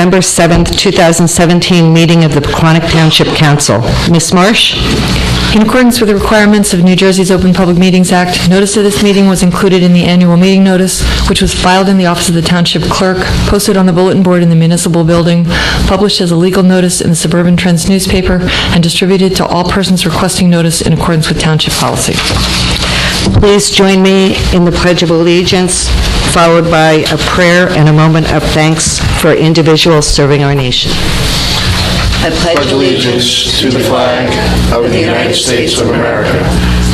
November 7th, 2017 meeting of the Pequannock Township Council. Ms. Marsh? In accordance with the requirements of New Jersey's Open Public Meetings Act, notice of this meeting was included in the annual meeting notice, which was filed in the office of the Township Clerk, posted on the bulletin board in the municipal building, published as a legal notice in the Suburban Trends newspaper, and distributed to all persons requesting notice in accordance with Township policy. Please join me in the Pledge of Allegiance, followed by a prayer and a moment of thanks for individuals serving our nation. I pledge allegiance to the flag of the United States of America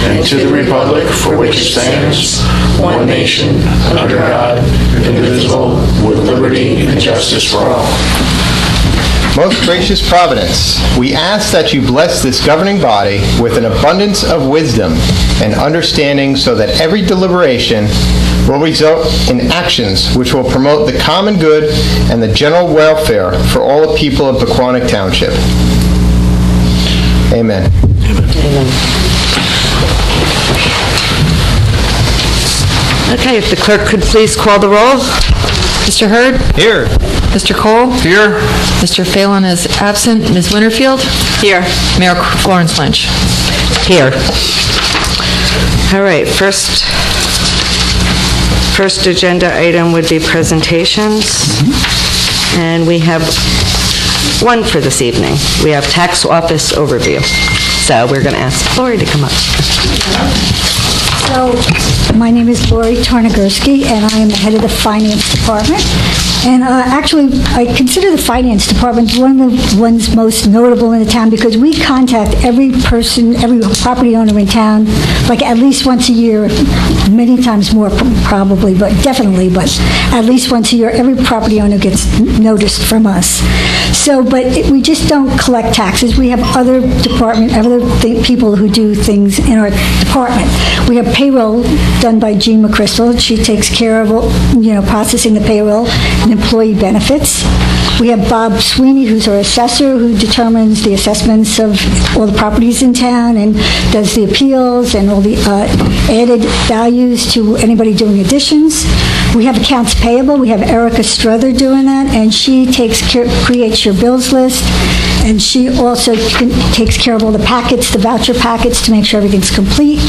and to the republic for which it stands, one nation, under God, indivisible, with liberty and justice for all. Most gracious Providence, we ask that you bless this governing body with an abundance of wisdom and understanding so that every deliberation will result in actions which will promote the common good and the general welfare for all the people of Pequannock Township. Amen. Amen. Okay, if the clerk could please call the roll. Mr. Hurd? Here. Mr. Cole? Here. Mr. Phelan is absent. Ms. Winterfield? Here. Mayor Florence Lynch? Here. All right, first agenda item would be presentations. And we have one for this evening. We have tax office overview. So we're going to ask Lori to come up. So, my name is Lori Tarnagurski, and I am the head of the Finance Department. And actually, I consider the Finance Department one of the ones most notable in the town because we contact every person, every property owner in town, like at least once a year, many times more probably, but definitely, but at least once a year, every property owner gets noticed from us. So, but we just don't collect taxes. We have other people who do things in our department. We have payroll done by Jean McChrystal. She takes care of, processing the payroll and employee benefits. We have Bob Sweeney, who's our assessor, who determines the assessments of all the properties in town and does the appeals and all the added values to anybody doing additions. We have accounts payable. We have Erica Strother doing that, and she creates your bills list, and she also takes care of all the packets, the voucher packets, to make sure everything's complete.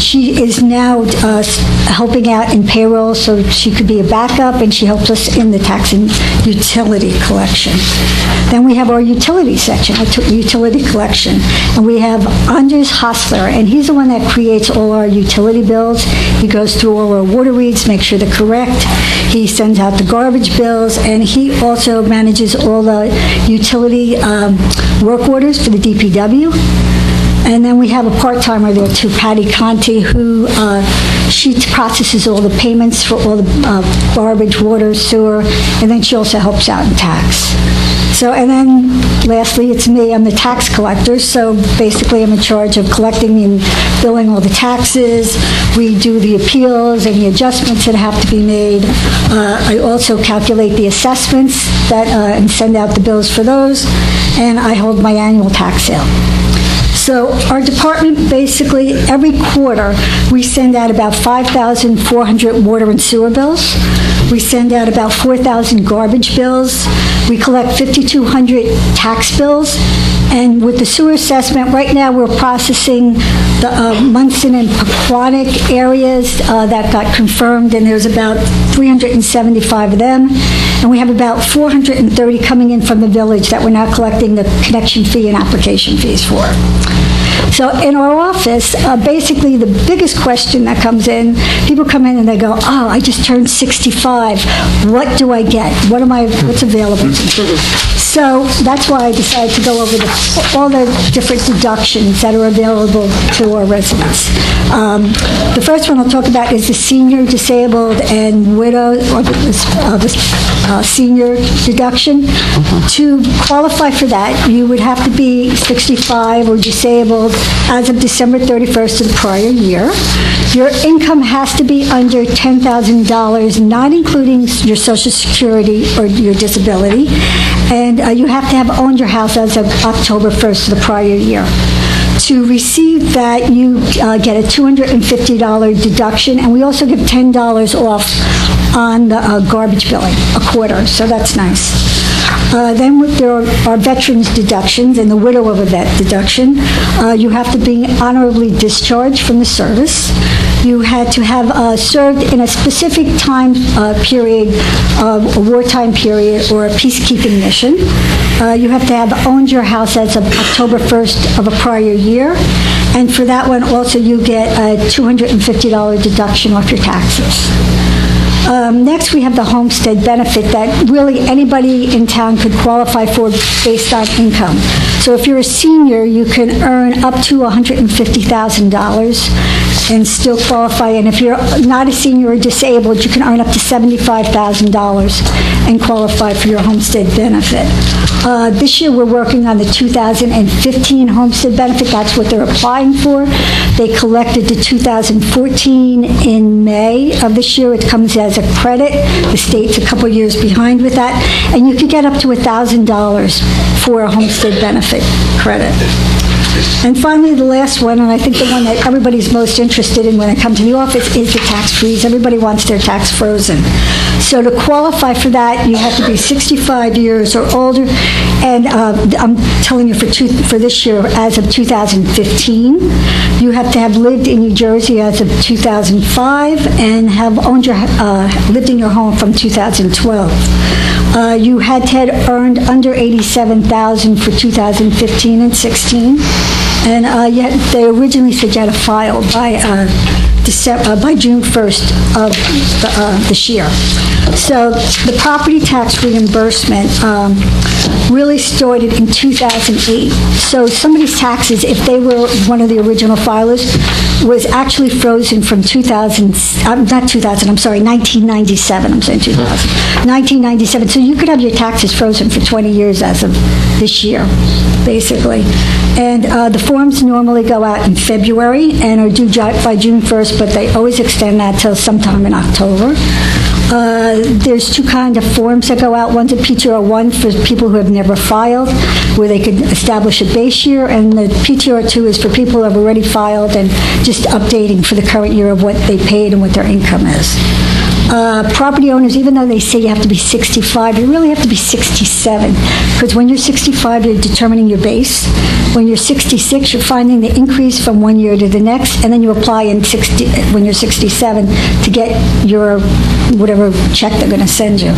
She is now helping out in payroll, so she could be a backup, and she helps us in the tax and utility collection. Then we have our utility section, our utility collection, and we have Anders Hostler, and he's the one that creates all our utility bills. He goes through all our water reads, make sure they're correct. He sends out the garbage bills, and he also manages all the utility work orders for the DPW. And then we have a part-timer there too, Patty Conti, who she processes all the payments for all the garbage, water, sewer, and then she also helps out in tax. So, and then lastly, it's me. I'm the tax collector, so basically I'm in charge of collecting and billing all the taxes. We do the appeals and the adjustments that have to be made. I also calculate the assessments and send out the bills for those, and I hold my annual tax sale. So our department, basically, every quarter, we send out about 5,400 water and sewer bills. We send out about 4,000 garbage bills. We collect 5,200 tax bills. And with the sewer assessment, right now we're processing the Munson and Pequannock areas that got confirmed, and there's about 375 of them. And we have about 430 coming in from the village that we're now collecting the connection fee and application fees for. So in our office, basically the biggest question that comes in, people come in and they go, oh, I just turned 65. What do I get? What's available to me? So that's why I decided to go over all the different deductions that are available to our residents. The first one I'll talk about is the senior, disabled, and widow, or the senior deduction. To qualify for that, you would have to be 65 or disabled as of December 31st of the prior year. Your income has to be under $10,000, not including your Social Security or your disability, and you have to have owned your house as of October 1st of the prior year. To receive that, you get a $250 deduction, and we also give $10 off on the garbage billing, a quarter, so that's nice. Then there are veterans deductions and the widow of a vet deduction. You have to be honorably discharged from the service. You had to have served in a specific time period, a wartime period, or a peacekeeping mission. You have to have owned your house as of October 1st of a prior year. And for that one, also, you get a $250 deduction off your taxes. Next, we have the homestead benefit that really anybody in town could qualify for based on income. So if you're a senior, you can earn up to $150,000 and still qualify. And if you're not a senior or disabled, you can earn up to $75,000 and qualify for your homestead benefit. This year, we're working on the 2015 homestead benefit. That's what they're applying for. They collected the 2014 in May of this year. It comes as a credit. The state's a couple years behind with that. And you could get up to $1,000 for a homestead benefit credit. And finally, the last one, and I think the one that everybody's most interested in when they come to the office, is the tax freeze. Everybody wants their tax frozen. So to qualify for that, you have to be 65 years or older, and I'm telling you for this year, as of 2015, you have to have lived in New Jersey as of 2005 and have owned lived in your home from 2012. You had to have earned under $87,000 for 2015 and 16, and yet they originally said you had to file by June 1st of this year. So the property tax reimbursement really started in 2008. So somebody's taxes, if they were one of the original filers, was actually frozen from 1997. I'm saying 2000. 1997. So you could have your taxes frozen for 20 years as of this year, basically. And the forms normally go out in February and are due by June 1st, but they always extend that till sometime in October. There's two kinds of forms that go out. One's a PTR1 for people who have never filed, where they can establish a base year, and the PTR2 is for people who have already filed and just updating for the current year of what they paid and what their income is. Property owners, even though they say you have to be 65, you really have to be 67, because when you're 65, you're determining your base. When you're 66, you're finding the increase from one year to the next, and then you apply when you're 67 to get your whatever check they're going to send you.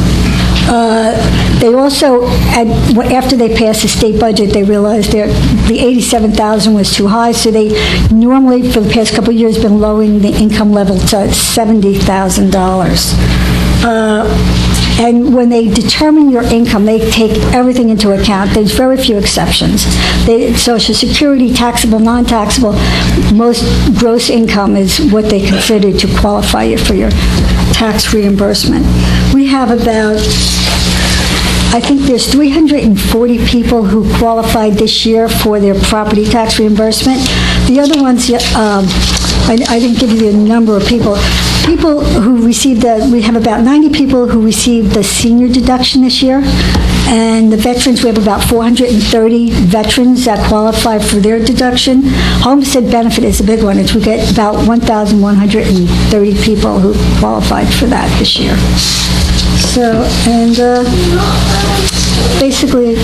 They also, after they passed the state budget, they realized the $87,000 was too high, so they normally, for the past couple of years, been lowering the income level to $70,000. And when they determine your income, they take everything into account. There's very few exceptions. Social Security, taxable, non-taxable, most gross income is what they consider to qualify you for your tax reimbursement. We have about, I think there's 340 people who qualified this year for their property tax reimbursement. The other ones, I didn't give you the number of people. People who received we have about 90 people who received the senior deduction this year. And the veterans, we have about 430 veterans that qualify for their deduction. Homestead benefit is a big one. We get about 1,130 people who qualified for that this year. So, and basically,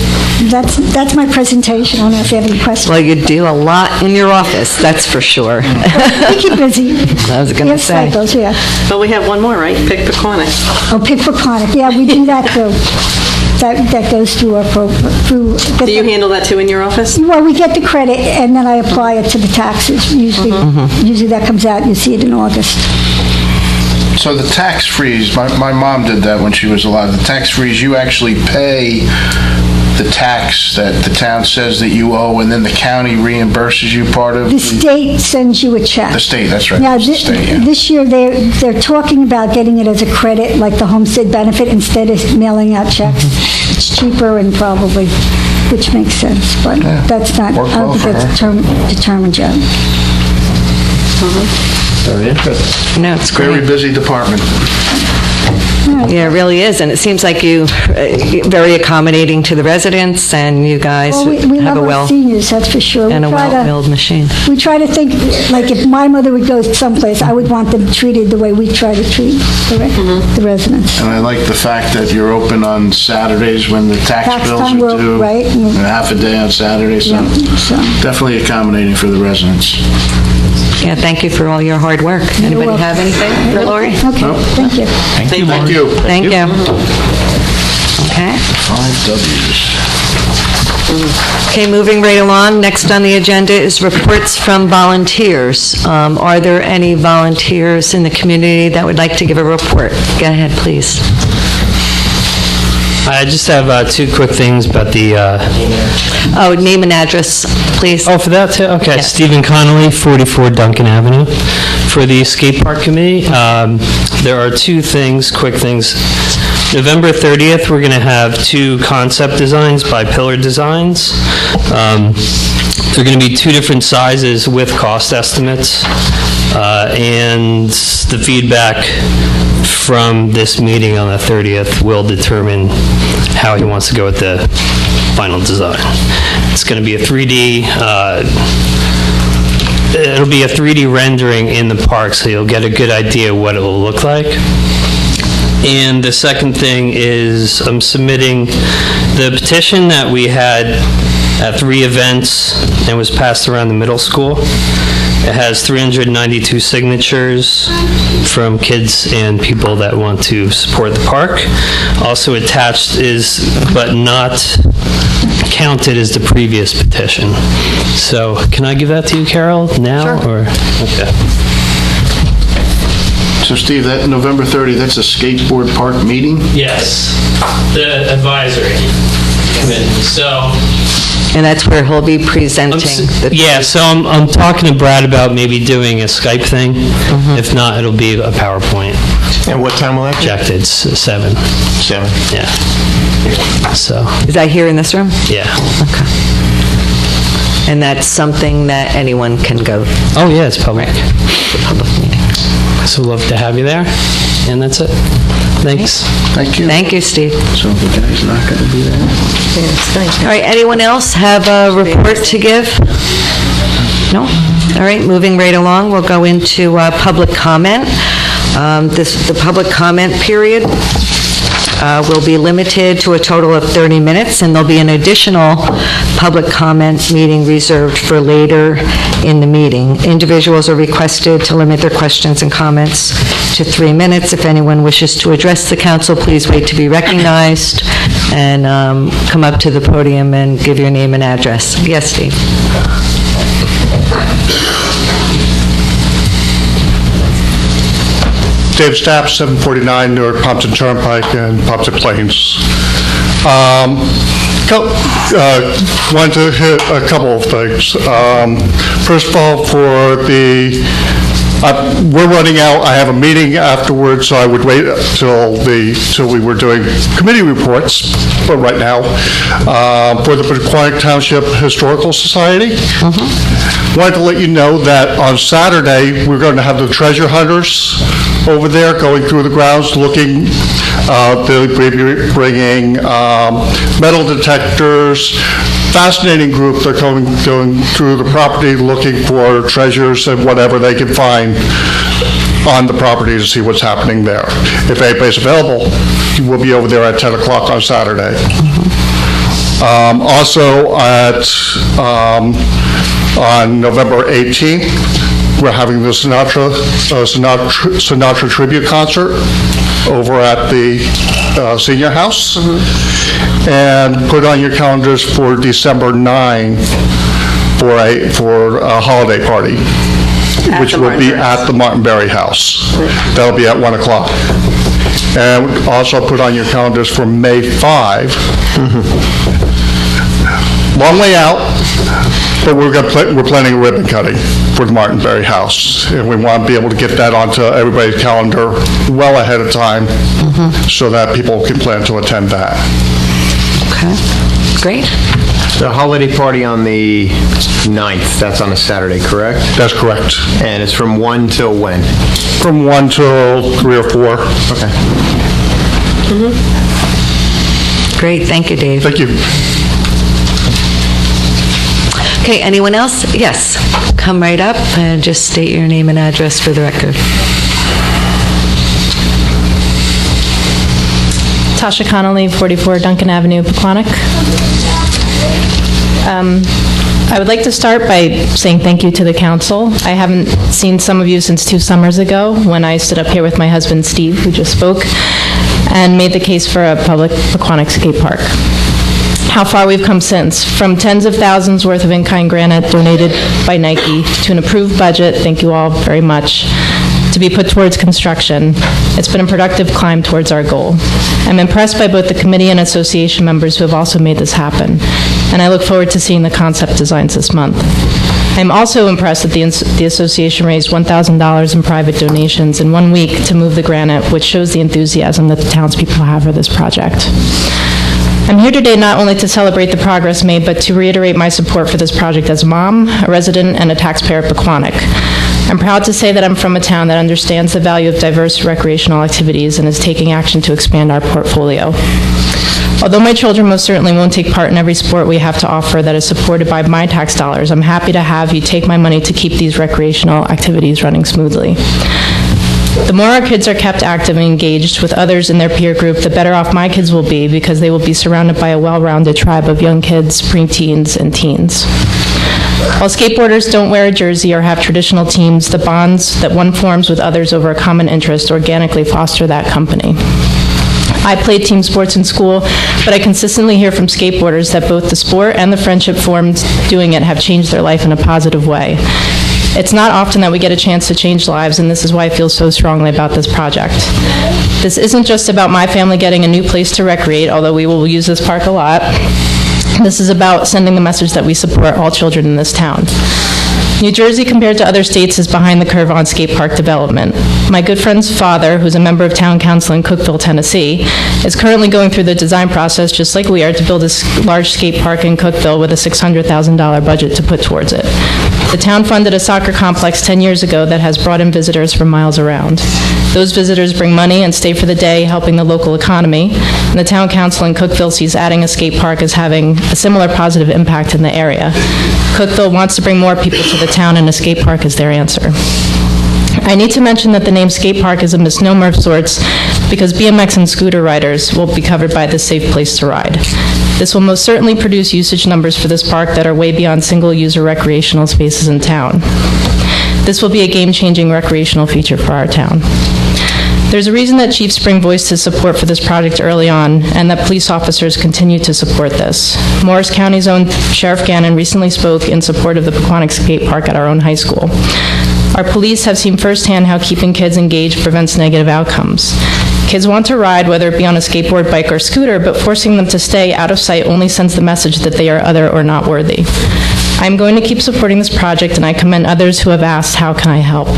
that's my presentation. I don't know if you have any questions. Well, you do a lot in your office, that's for sure. We keep busy. I was going to say. Cycles, yeah. But we have one more, right? Pequannock. Oh, Pequannock. Yeah, we do that too. That goes through our through. Do you handle that too in your office? Well, we get the credit and then I apply it to the taxes. Usually that comes out. You see it in August. So the tax freeze, my mom did that when she was alive. The tax freeze, you actually pay the tax that the town says that you owe, and then the county reimburses you part of the state sends you a check. The state, that's right. Now, Yeah. this year they're talking about getting it as a credit, like the homestead benefit, instead of mailing out checks. It's cheaper and probably, which makes sense, but that's not, I don't think that's determined yet. Very interesting. No, it's great. Very busy department. Yeah, it really is, and it seems like you very accommodating to the residents, and you guys Well, we have love a our seniors, that's for sure. and a We try to- well-oiled machine. We try to think, like, if my mother would go someplace, I would want them treated the way we try to treat the residents. And I like the fact that you're open on Saturdays when the tax Tax bills time, are we're- due. right. And half a day on Saturday, so Yeah, so- definitely accommodating for the residents. Yeah, thank you for all your hard work. Anybody welcome. have anything for Lori? Okay, thank you. Thank you. Thank you. Okay. 5 Ws. Okay, moving right along, next on the agenda is reports from volunteers. Are there any volunteers in the community that would like to give a report? Go ahead, please. I just have two quick things about the... Oh, name and address, please. Oh, for that too? Okay. Yeah. Stephen Connolly, 44 Duncan Avenue. For the skate park committee, there are two things, quick things. November 30th, we're going to have 2 concept designs by Pillar Designs. They're going to be 2 different sizes with cost estimates. And the feedback from this meeting on the 30th will determine how he wants to go with the final design. It's going to be a 3D, it'll be a 3D rendering in the park, so you'll get a good idea what it will look like. And the second thing is I'm submitting the petition that we had at 3 events and was passed around the middle school. It has 392 signatures from kids and people that want to support the park. Also attached is, but not counted as the previous petition. So can I give that to you, Carol, now? Sure. Or, okay. So Steve, that November 30th, that's a skateboard park meeting? Yes, the advisory committee. So... And that's where he'll be presenting. Yeah, so I'm talking to Brad about maybe doing a Skype thing. If not, it'll be a PowerPoint. And what time will that be? Projected, 7. 7. Yeah. So, Is that here in this room? yeah. Okay. And that's something that anyone can go, Oh, yeah, it's public. the public meeting. So love to have you there. And that's it. Thanks. Thank you. Thank you, Steve. So the guy's not going to be there? All right, anyone else have a report to give? No? All right, moving right along, we'll go into public comment. The public comment period will be limited to a total of 30 minutes, and there'll be an additional public comment meeting reserved for later in the meeting. Individuals are requested to limit their questions and comments to 3 minutes. If anyone wishes to address the council, please wait to be recognized and come up to the podium and give your name and address. Yes, Steve? Dave Stapp, 749 Newark Pompton Turnpike and Pompton Plains. Wanted to hit a couple of things. First of all, for the, we're running out. I have a meeting afterwards, so I would wait till we were doing committee reports. But right now, for the Pequannock Township Historical Society, wanted to let you know that on Saturday we're going to have the treasure hunters over there going through the grounds, looking. They'll be bringing metal detectors. Fascinating group. They're going through the property, looking for treasures and whatever they can find on the property to see what's happening there. If anybody's available, we'll be over there at 10 o'clock on Saturday. Also, on November 18th, we're having the Sinatra tribute concert over at the senior house. And put on your calendars for December 9 for a holiday party, which will be at the Martinberry House. That'll be at 1 o'clock. And also put on your calendars for May 5. Long way out, but we're planning a ribbon cutting for the Martinberry House. And we want to be able to get that onto everybody's calendar well ahead of time so that people can plan to attend that. Okay, great. The holiday party on the 9th, that's on a Saturday, correct? That's correct. And it's from 1 till when? From 1 till 3 or 4. Okay. Great, thank you, Dave. Thank you. Okay, anyone else? Yes, come right up and just state your name and address for the record. Tasha Connolly, 44 Duncan Avenue, Pequannock. I would like to start by saying thank you to the council. I haven't seen some of you since 2 summers ago when I stood up here with my husband Steve, who just spoke, and made the case for a public Pequannock skate park. How far we've come since, from tens of thousands worth of in-kind granite donated by Nike to an approved budget, thank you all very much, to be put towards construction. It's been a productive climb towards our goal. I'm impressed by both the committee and association members who have also made this happen, and I look forward to seeing the concept designs this month. I'm also impressed that the association raised $1,000 in private donations in 1 week to move the granite, which shows the enthusiasm that the townspeople have for this project. I'm here today not only to celebrate the progress made, but to reiterate my support for this project as a mom, a resident, and a taxpayer of Pequannock. I'm proud to say that I'm from a town that understands the value of diverse recreational activities and is taking action to expand our portfolio. Although my children most certainly won't take part in every sport we have to offer that is supported by my tax dollars, I'm happy to have you take my money to keep these recreational activities running smoothly. The more our kids are kept active and engaged with others in their peer group, the better off my kids will be because they will be surrounded by a well-rounded tribe of young kids, preteens, and teens. While skateboarders don't wear a jersey or have traditional teams, the bonds that one forms with others over a common interest organically foster that company. I played team sports in school, but I consistently hear from skateboarders that both the sport and the friendship formed doing it have changed their life in a positive way. It's not often that we get a chance to change lives, and this is why I feel so strongly about this project. This isn't just about my family getting a new place to recreate, although we will use this park a lot. This is about sending the message that we support all children in this town. New Jersey, compared to other states, is behind the curve on skate park development. My good friend's father, who's a member of town council in Cookeville, Tennessee, is currently going through the design process, just like we are, to build a large skate park in Cookeville with a $600,000 budget to put towards it. The town funded a soccer complex 10 years ago that has brought in visitors from miles around. Those visitors bring money and stay for the day, helping the local economy, and the town council in Cookeville sees adding a skate park as having a similar positive impact in the area. Cookeville wants to bring more people to the town, and a skate park is their answer. I need to mention that the name skate park is a misnomer of sorts because BMX and scooter riders will be covered by this safe place to ride. This will most certainly produce usage numbers for this park that are way beyond single-user recreational spaces in town. This will be a game-changing recreational feature for our town. There's a reason that chiefs bring voice to support for this project early on, and that police officers continue to support this. Morris County's own Sheriff Gannon recently spoke in support of the Pequannock skate park at our own high school. Our police have seen firsthand how keeping kids engaged prevents negative outcomes. Kids want to ride, whether it be on a skateboard, bike, or scooter, but forcing them to stay out of sight only sends the message that they are other or not worthy. I'm going to keep supporting this project, and I commend others who have asked, how can I help?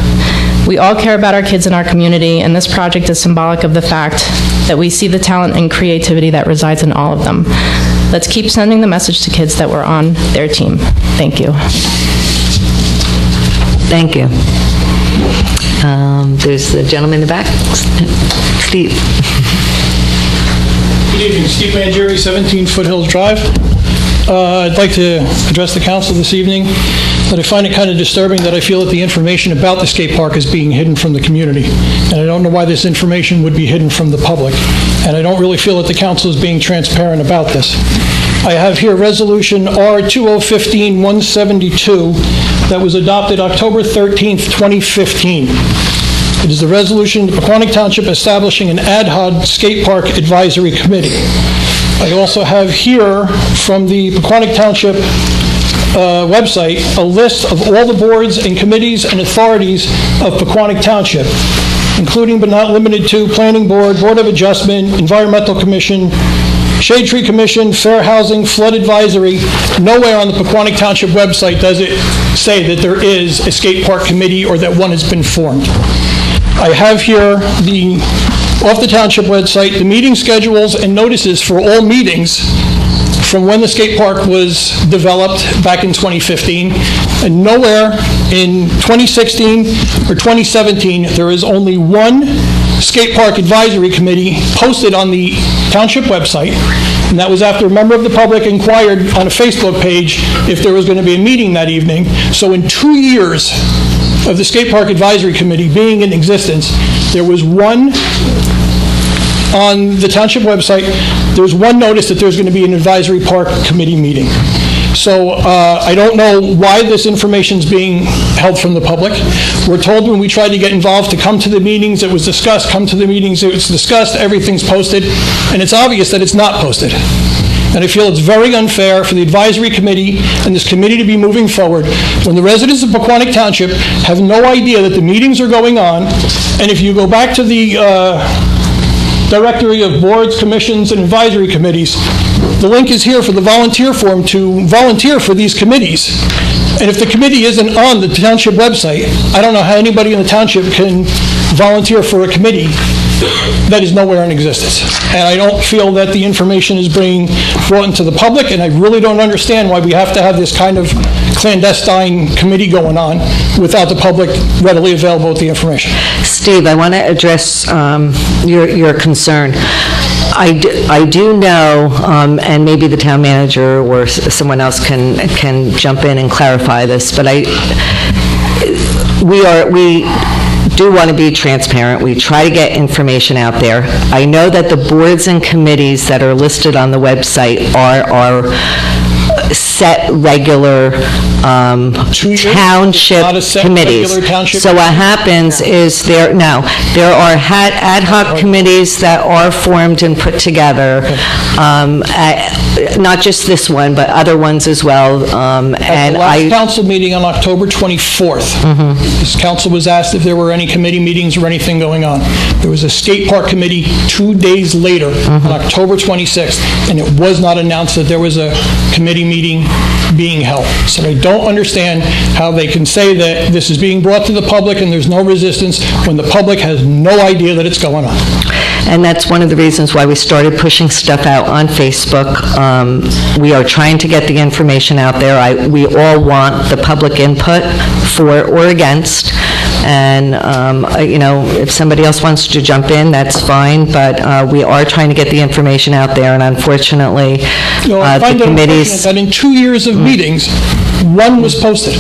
We all care about our kids in our community, and this project is symbolic of the fact that we see the talent and creativity that resides in all of them. Let's keep sending the message to kids that we're on their team. Thank you. Thank you. There's the gentleman in the back. Steve. Good evening, Steve Mangieri, 17 Foothills Drive. I'd like to address the council this evening that I find it kind of disturbing that I feel that the information about the skate park is being hidden from the community. And I don't know why this information would be hidden from the public. And I don't really feel that the council is being transparent about this. I have here Resolution R-2015-172 that was adopted October 13th, 2015. It is the resolution of the Pequannock Township establishing an ad hoc skate park advisory committee. I also have here from the Pequannock Township website a list of all the boards and committees and authorities of Pequannock Township, including but not limited to Planning Board, Board of Adjustment, Environmental Commission, Shade Tree Commission, Fair Housing, Flood Advisory. Nowhere on the Pequannock Township website does it say that there is a skate park committee or that one has been formed. I have here off the township website, the meeting schedules and notices for all meetings from when the skate park was developed back in 2015, and nowhere in 2016 or 2017 there is only one skate park advisory committee posted on the township website, and that was after a member of the public inquired on a Facebook page if there was going to be a meeting that evening. So in 2 years of the skate park advisory committee being in existence, there was one on the township website, there's one notice that there's going to be an advisory park committee meeting. So I don't know why this information is being held from the public. We're told when we tried to get involved to come to the meetings, it was discussed, come to the meetings, it was discussed, everything's posted, and it's obvious that it's not posted. And I feel it's very unfair for the advisory committee and this committee to be moving forward when the residents of Pequannock Township have no idea that the meetings are going on. And if you go back to the Directory of Boards, Commissions, and Advisory Committees, the link is here for the volunteer form to volunteer for these committees. And if the committee isn't on the township website, I don't know how anybody in the township can volunteer for a committee that is nowhere in existence. And I don't feel that the information is being brought into the public, and I really don't understand why we have to have this kind of clandestine committee going on without the public readily available with the information. Steve, I want to address your concern. I do know, and maybe the town manager or someone else can jump in and clarify this, but we do want to be transparent. We try to get information out there. I know that the boards and committees that are listed on the website are set regular township committees. So what happens is there are ad hoc committees that are formed and put together, not just this one, but other ones as well. At the last council meeting on October 24th, this council was asked if there were any committee meetings or anything going on. There was a skate park committee 2 days later on October 26th, and it was not announced that there was a committee meeting being held. So I don't understand how they can say that this is being brought to the public and there's no resistance when the public has no idea that it's going on. And that's one of the reasons why we started pushing stuff out on Facebook. We are trying to get the information out there. We all want the public input for or against. And, if somebody else wants to jump in, that's fine, but we are trying to get the information out there, and unfortunately, the committees... that in 2 years of meetings, one was posted.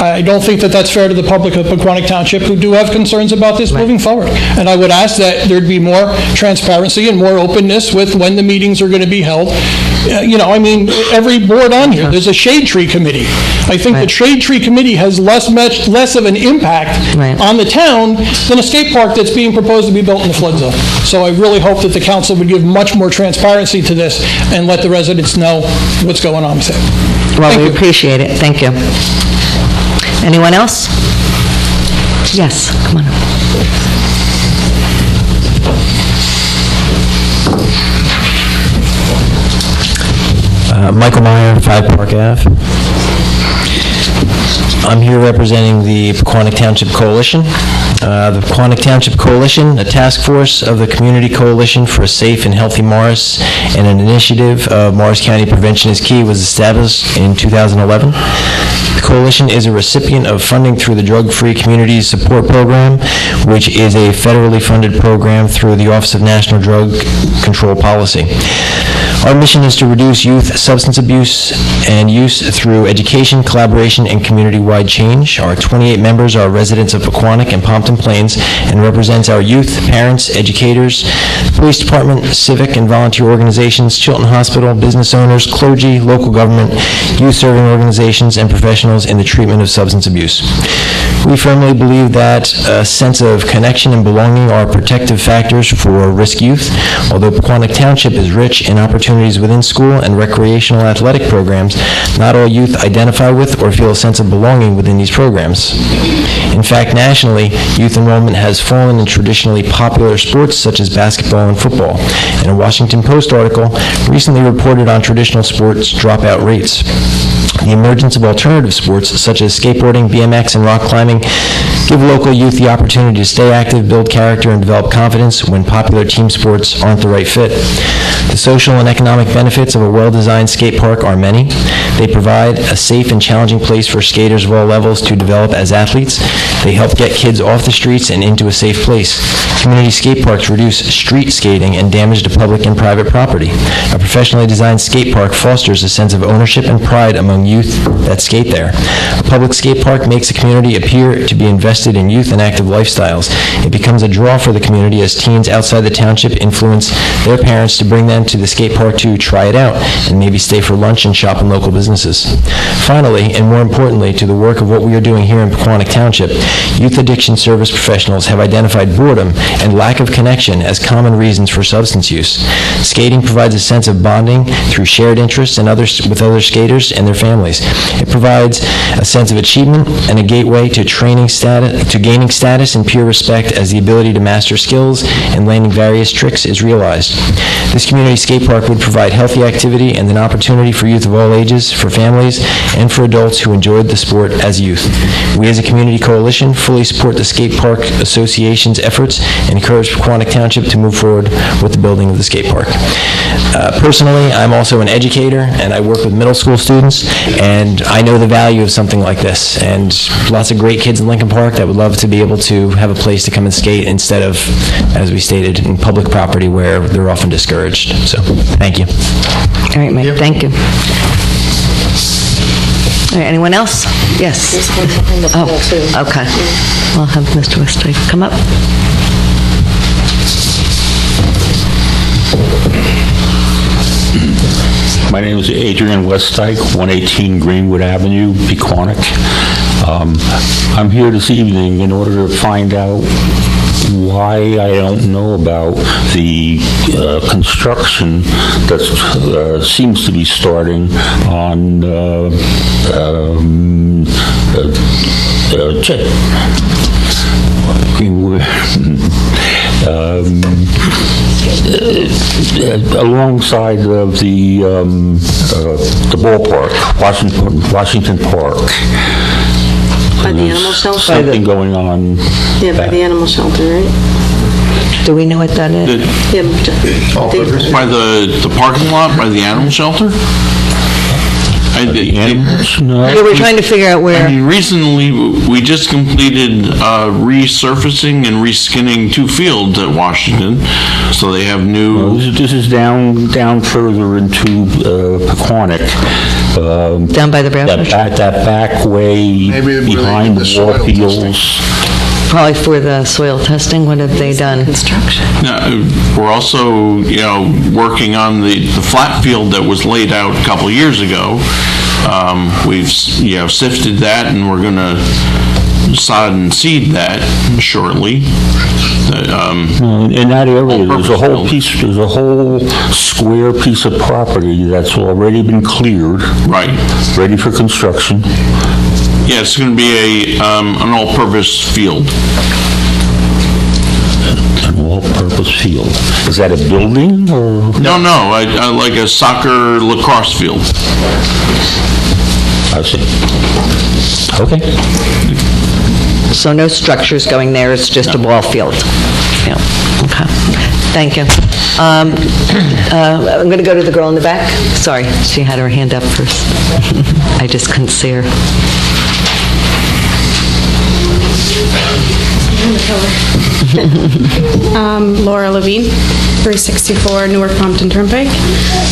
I don't think that that's fair to the public of Pequannock Township who do have concerns about this moving forward. And I would ask that there'd be more transparency and more openness with when the meetings are going to be held. Every board on here, there's a shade tree committee. I think the shade tree committee has less of an impact on the town than a skate park that's being proposed to be built in the flood zone. So I really hope that the council would give much more transparency to this and let the residents know what's going on with it. Well, we appreciate it. Thank you. Anyone else? Yes, come on up. Michael Meyer, 5 Park Ave. I'm here representing the Pequannock Township Coalition. The Pequannock Township Coalition, a task force of the Community Coalition for a Safe and Healthy Morris, and an initiative of Morris County Prevention is Key, was established in 2011. The coalition is a recipient of funding through the Drug-Free Communities Support Program, which is a federally funded program through the Office of National Drug Control Policy. Our mission is to reduce youth substance abuse and use through education, collaboration, and community-wide change. Our 28 members are residents of Pequannock and Pompton Plains and represents our youth, parents, educators, police department, civic and volunteer organizations, Chilton Hospital, business owners, clergy, local government, youth-serving organizations, and professionals in the treatment of substance abuse. We firmly believe that a sense of connection and belonging are protective factors for risk youth. Although Pequannock Township is rich in opportunities within school and recreational athletic programs, not all youth identify with or feel a sense of belonging within these programs. In fact, nationally, youth enrollment has fallen in traditionally popular sports such as basketball and football, and a Washington Post article recently reported on traditional sports dropout rates. The emergence of alternative sports, such as skateboarding, BMX, and rock climbing, give local youth the opportunity to stay active, build character, and develop confidence when popular team sports aren't the right fit. The social and economic benefits of a well-designed skate park are many. They provide a safe and challenging place for skaters of all levels to develop as athletes. They help get kids off the streets and into a safe place. Community skate parks reduce street skating and damage to public and private property. A professionally designed skate park fosters a sense of ownership and pride among youth that skate there. A public skate park makes a community appear to be invested in youth and active lifestyles. It becomes a draw for the community as teens outside the township influence their parents to bring them to the skate park to try it out and maybe stay for lunch and shop in local businesses. Finally, and more importantly, to the work of what we are doing here in Pequannock Township, youth addiction service professionals have identified boredom and lack of connection as common reasons for substance use. Skating provides a sense of bonding through shared interests and with other skaters and their families. It provides a sense of achievement and a gateway to gaining status and peer respect as the ability to master skills and landing various tricks is realized. This community skate park would provide healthy activity and an opportunity for youth of all ages, for families, and for adults who enjoyed the sport as youth. We as a community coalition fully support the Skate Park Association's efforts and encourage Pequannock Township to move forward with the building of the skate park. Personally, I'm also an educator, and I work with middle school students, and I know the value of something like this, and lots of great kids in Lincoln Park that would love to be able to have a place to come and skate instead of, as we stated, in public property where they're often discouraged. So, thank you. All right, Mike, thank you. All right, anyone else? Yes. Oh, okay. I'll have Mr. Westlake come up. My name is Adrian Westdyke, 118 Greenwood Avenue, Pequannock. I'm here this evening in order to find out why I don't know about the construction that seems to be starting on Greenwood. Alongside of the ballpark, Washington Park. By the animal shelter? Something going on. Yeah, by the animal shelter, right? Do we know what that is? By the parking lot, by the animal shelter? No. Yeah, we're trying to figure out where. I mean, recently, we just completed resurfacing and reskinning 2 fields at Washington, so they have new. This is down further into Pequannock. Down by the brown fish? That back way behind the ball fields. Probably for the soil testing. What have they done? Construction. We're also, working on the flat field that was laid out a couple years ago. We've, sifted that, and we're going to sod and seed that shortly. In that area, there's a whole square piece of property that's already been cleared. Right. Ready for construction. Yeah, it's going to be an all-purpose field. An all-purpose field. Is that a building or? No, I like a soccer lacrosse field. I see. Okay. So no structures going there, it's just a ball field. Yeah, okay. Thank you. I'm going to go to the girl in the back. Sorry, she had her hand up first. I just couldn't see her. Laura Levine, 364 Newark Brompton Turnpike.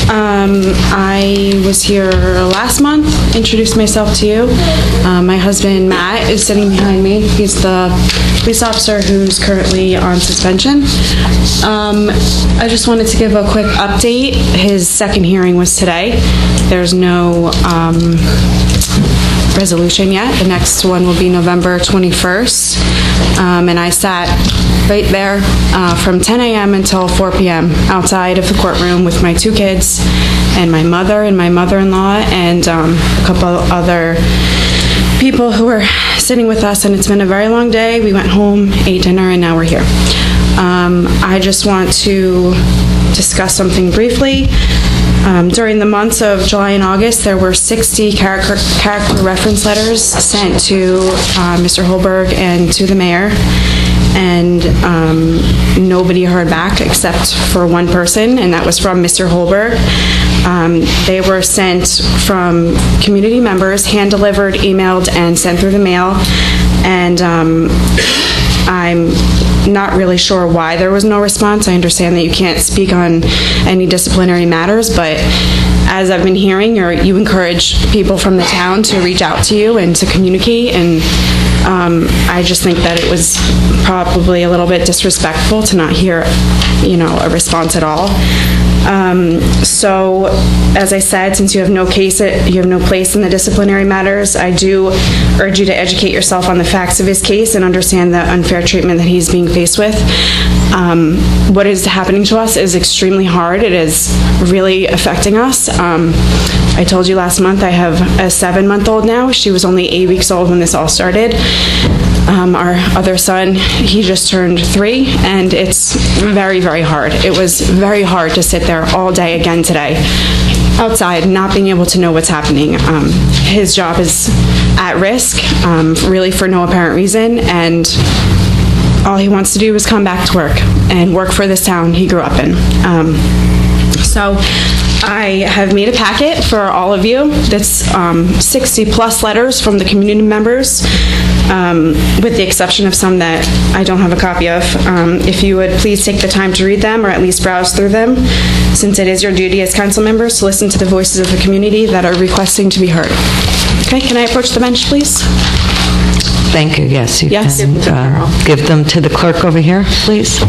I was here last month, introduced myself to you. My husband, Matt, is sitting behind me. He's the police officer who's currently on suspension. I just wanted to give a quick update. His second hearing was today. There's no resolution yet. The next one will be November 21st. And I sat right there from 10 a.m. until 4 p.m. outside of the courtroom with my 2 kids and my mother and my mother-in-law and a couple other people who were sitting with us, and it's been a very long day. We went home, ate dinner, and now we're here. I just want to discuss something briefly. During the months of July and August, there were 60 character reference letters sent to Mr. Holberg and to the mayor, and nobody heard back except for one person, and that was from Mr. Holberg. They were sent from community members, hand-delivered, emailed, and sent through the mail, and I'm not really sure why there was no response. I understand that you can't speak on any disciplinary matters, but as I've been hearing, you encourage people from the town to reach out to you and to communicate, and I just think that it was probably a little bit disrespectful to not hear, a response at all. So, as I said, since you have no place in the disciplinary matters, I do urge you to educate yourself on the facts of his case and understand the unfair treatment that he's being faced with. What is happening to us is extremely hard. It is really affecting us. I told you last month I have a 7-month-old now. She was only 8 weeks old when this all started. Our other son, he just turned 3, and it's very, very hard. It was very hard to sit there all day again today, outside, not being able to know what's happening. His job is at risk, really for no apparent reason, and all he wants to do is come back to work and work for this town he grew up in. So I have made a packet for all of you that's 60-plus letters from the community members, with the exception of some that I don't have a copy of. If you would please take the time to read them, or at least browse through them, since it is your duty as council members to listen to the voices of the community that are requesting to be heard. Okay, can I approach the bench, please? Thank you, yes. You Yes. can give them to the clerk over here, please.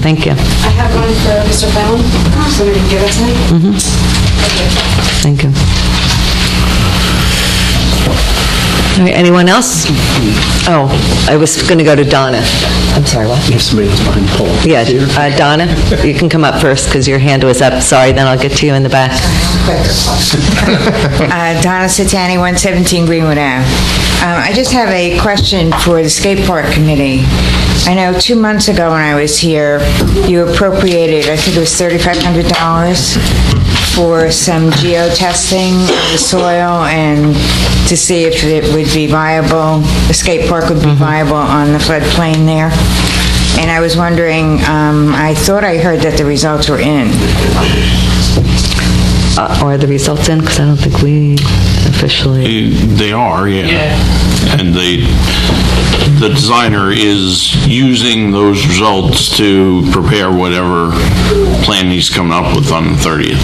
Thank you. I have one for Mr. Fallon. Somebody can give it to me. Thank you. All right, anyone else? Oh, I was going to go to Donna. I'm sorry, what? If somebody was behind the pole. Yeah, Donna, you can come up first because your hand was up. Sorry, then I'll get to you in the back. Donna Satani, 117 Greenwood Ave. I just have a question for the skate park committee. I know 2 months ago when I was here, you appropriated, I think it was $3,500 for some geo-testing of the soil and to see if it would be viable, the skate park would be viable on the floodplain there. And I was wondering, I thought I heard that the results were in. Are the results in? Because I don't think we officially... They are, yeah. And the designer is using those results to prepare whatever plan he's coming up with on the 30th.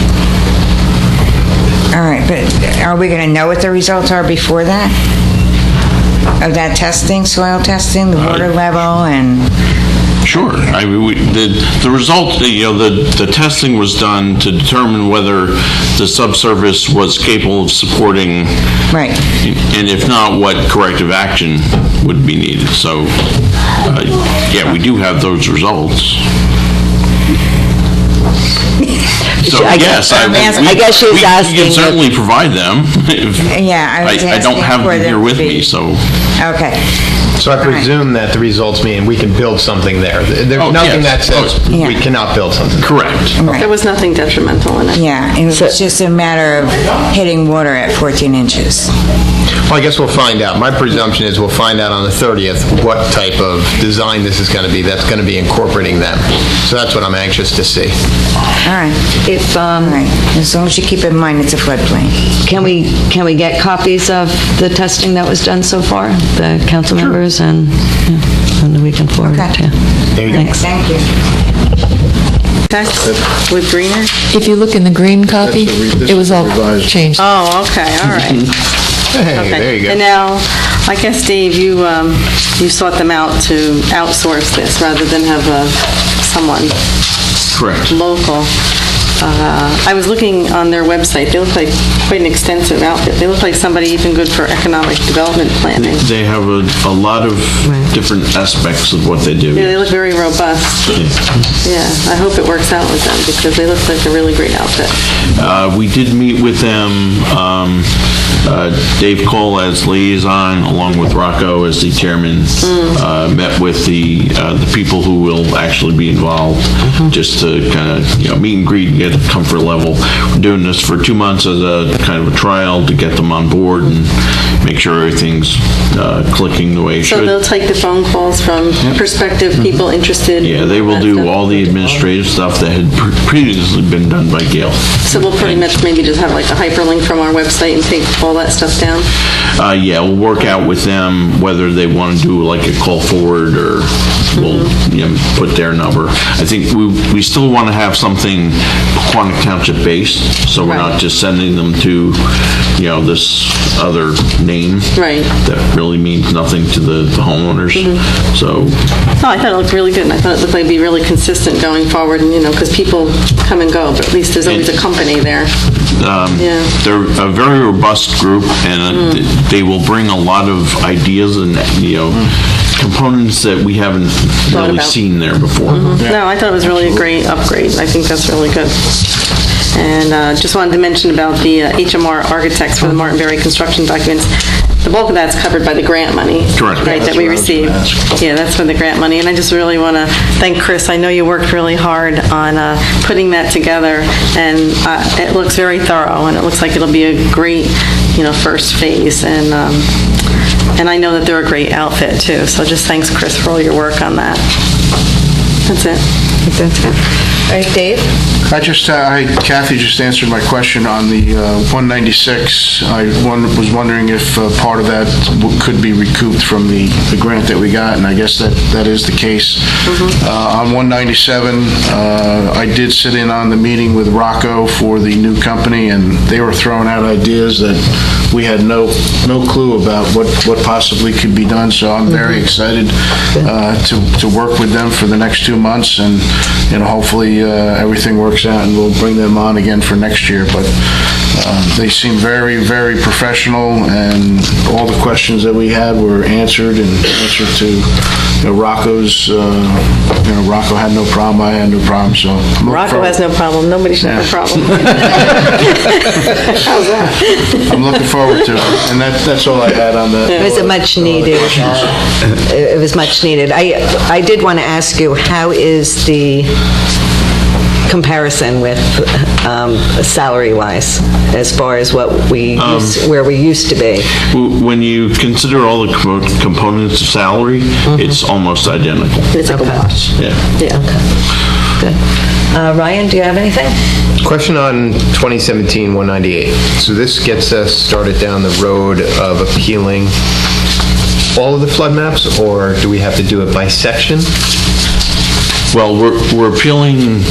All right, but are we going to know what the results are before that? Of that testing, soil testing, the water level, and... Sure. I mean, the result, the testing was done to determine whether the subsurface was capable of supporting... Right. And if not, what corrective action would be needed. So, yeah, we do have those results. So, yes, I guess she's asking... We can certainly provide them. Yeah, I don't have them here with me, so... Okay. So I presume that the results mean we can build something there. There's nothing that says we cannot build something. Correct. Right. There was nothing detrimental in it. Yeah, it was just a matter of hitting water at 14 inches. Well, I guess we'll find out. My presumption is we'll find out on the 30th what type of design this is going to be that's going to be incorporating them. So that's what I'm anxious to see. All right. If All right. As long as you keep in mind it's a floodplain. Can we get copies of the testing that was done so far, the council members, and then we can forward it to you. There you go. Thanks. Thank you. Okay, with greener? If you look in the green copy, it was all changed. Oh, okay, all right. Hey, Okay. there you go. And now, I guess, Dave, you sought them out to outsource this rather than have someone Correct. local. I was looking on their website. They look like quite an extensive outfit. They look like somebody even good for economic development planning. They have a lot of different aspects of what they do. Yeah, they look very robust. Yeah, I hope it works out with them because they look like a really great outfit. We did meet with them. Dave Cole as liaison, along with Rocco as the chairman, met with the people who will actually be involved, just to kind of meet and greet and get get a comfort level. We're doing this for 2 months as a kind of a trial to get them on board and make sure everything's clicking the way it So should. they'll take the phone calls from prospective people interested? Yeah, they will do all the administrative stuff that had previously been done by Gail. So we'll pretty much maybe just have like a hyperlink from our website and take all that stuff down? Yeah, we'll work out with them whether they want to do like a call forward or we'll put their number. I think we still want to have something Pequannock Township based, so we're not just sending them to, this other name. Right. That really means nothing to the homeowners. So. No, I thought it looked really good, and I thought it looked like it'd be really consistent going forward, and, because people come and go, but at least there's always a company there. They're a very robust group, and they will bring a lot of ideas and, components that we haven't really seen there before. No, I thought it was really a great upgrade. I think that's really good. And just wanted to mention about the HMR architects for the Martin Berry construction documents. The bulk of that's covered by the grant money. Correct. Right, that we received. Yeah, that's for the grant money. And I just really want to thank Chris. I know you worked really hard on putting that together, and it looks very thorough, and it looks like it'll be a great, first phase. And I know that they're a great outfit, too. So just thanks, Chris, for all your work on that. That's it. That's it. All right, Dave? Kathy just answered my question on the 196. I was wondering if part of that could be recouped from the grant that we got, and I guess that is the case. On 197, I did sit in on the meeting with Rocco for the new company, and they were throwing out ideas that we had no clue about what possibly could be done, so I'm very excited to work with them for the next 2 months, and hopefully everything works out and we'll bring them on again for next year. But they seem very, very professional, and all the questions that we had were answered to Rocco's. Rocco had no problem, I had no problem, so. Rocco has no problem. Nobody should have a problem. How's that? I'm looking forward to it, and that's all I had on that. It was a much needed. It was much needed. I did want to ask you, how is the comparison with salary-wise, as far as what where we used to be? When you consider all the components of salary, it's almost identical. It's like a wash. Yeah. Good. Ryan, do you have anything? Question on 2017-198. So this gets us started down the road of appealing all of the flood maps, or do we have to do it by section? Well, we're appealing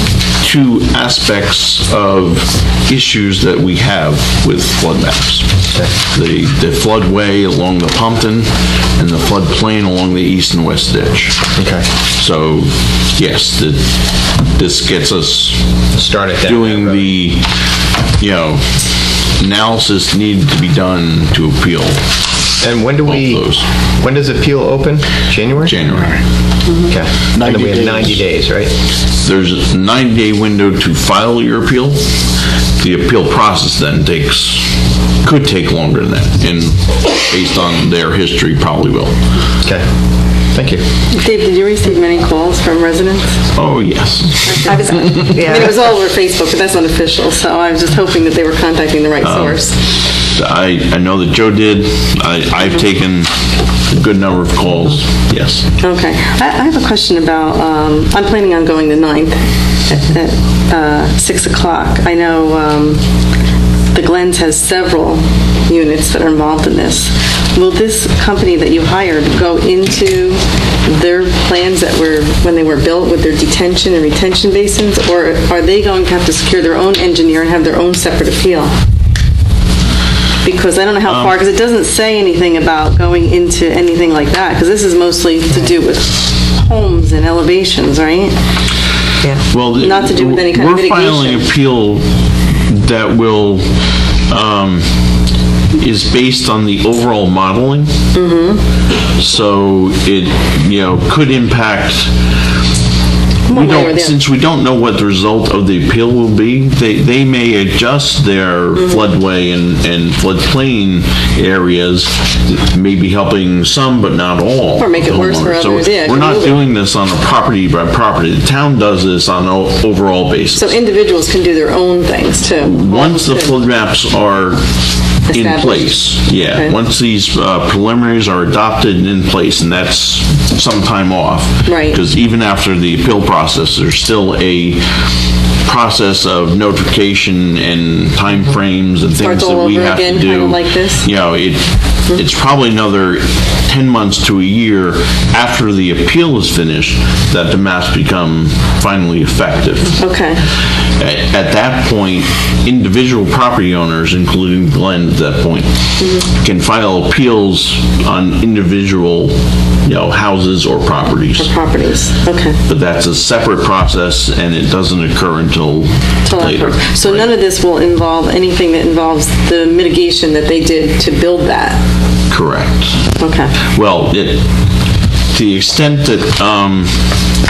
two aspects of issues that we have with flood maps. The floodway along the Pumpton and the floodplain along the east and west ditch. Okay. So, yes, this gets us started doing the, analysis needed to be done to appeal. And when does appeal open? January? January. Okay. And then we have 90 days, right? There's a 90-day window to file your appeal. The appeal process then could take longer than that, and based on their history, probably will. Okay. Thank you. Dave, did you receive many calls from residents? Oh, yes. I mean, it was all over Facebook, but that's unofficial, so I was just hoping that they were contacting the right source. I know that Joe did. I've taken a good number of calls, yes. Okay. I have a question about, I'm planning on going the 9th at 6 o'clock. I know the Glens has several units that are involved in this. Will this company that you hired go into their plans that were, when they were built, with their detention and retention basins, or are they going to have to secure their own engineer and have their own separate appeal? Because I don't know how far, because it doesn't say anything about going into anything like that, because this is mostly to do with homes and elevations, right? Yeah. Well, not to do with any kind of mitigation. We're filing an appeal that will, is based on the overall modeling. So it, could impact One way or the other. since we don't know what the result of the appeal will be, they may adjust their floodway and floodplain areas, maybe helping some but not all. Or make it worse for homeowners. others, So yeah, we're not move it. doing this on a property by property. The town does this on an overall basis. So individuals can do their own things too. Once the flood maps are in Established. place, yeah. Okay. Once these preliminaries are adopted and in place, and that's some time off. Right. Because even after the appeal process, there's still a process of notification and timeframes and things Starts that all we over have again, to do. kind of like this? You know, it's probably another 10 months to a year after the appeal is finished that the maps become finally effective. Okay. At that point, individual property owners, including Glenn at that point, can file appeals on individual, houses or properties. Properties, okay. But that's a separate process, and it doesn't occur until later. So none of this will involve anything that involves the mitigation that they did to build that? Correct. Okay. Well, to the extent that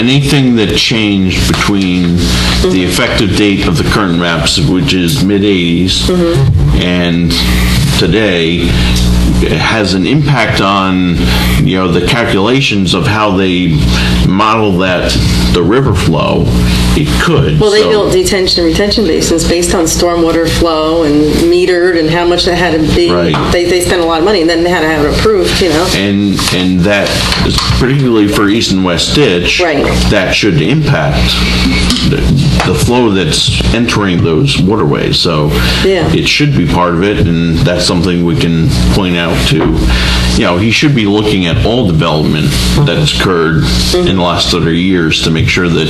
anything that changed between the effective date of the current maps, which is mid-'80s, and today, it has an impact on, the calculations of how they model the river flow. It could. Well, they so- built detention and retention basins based on stormwater flow and metered and how much that had to be. Right. They spent a lot of money and then they had to have it approved, And that is particularly for East and West Ditch. Right. That should impact the flow that's entering those waterways. So Yeah. it should be part of it, and that's something we can point out to. He should be looking at all development that's occurred in the last 30 years to make sure that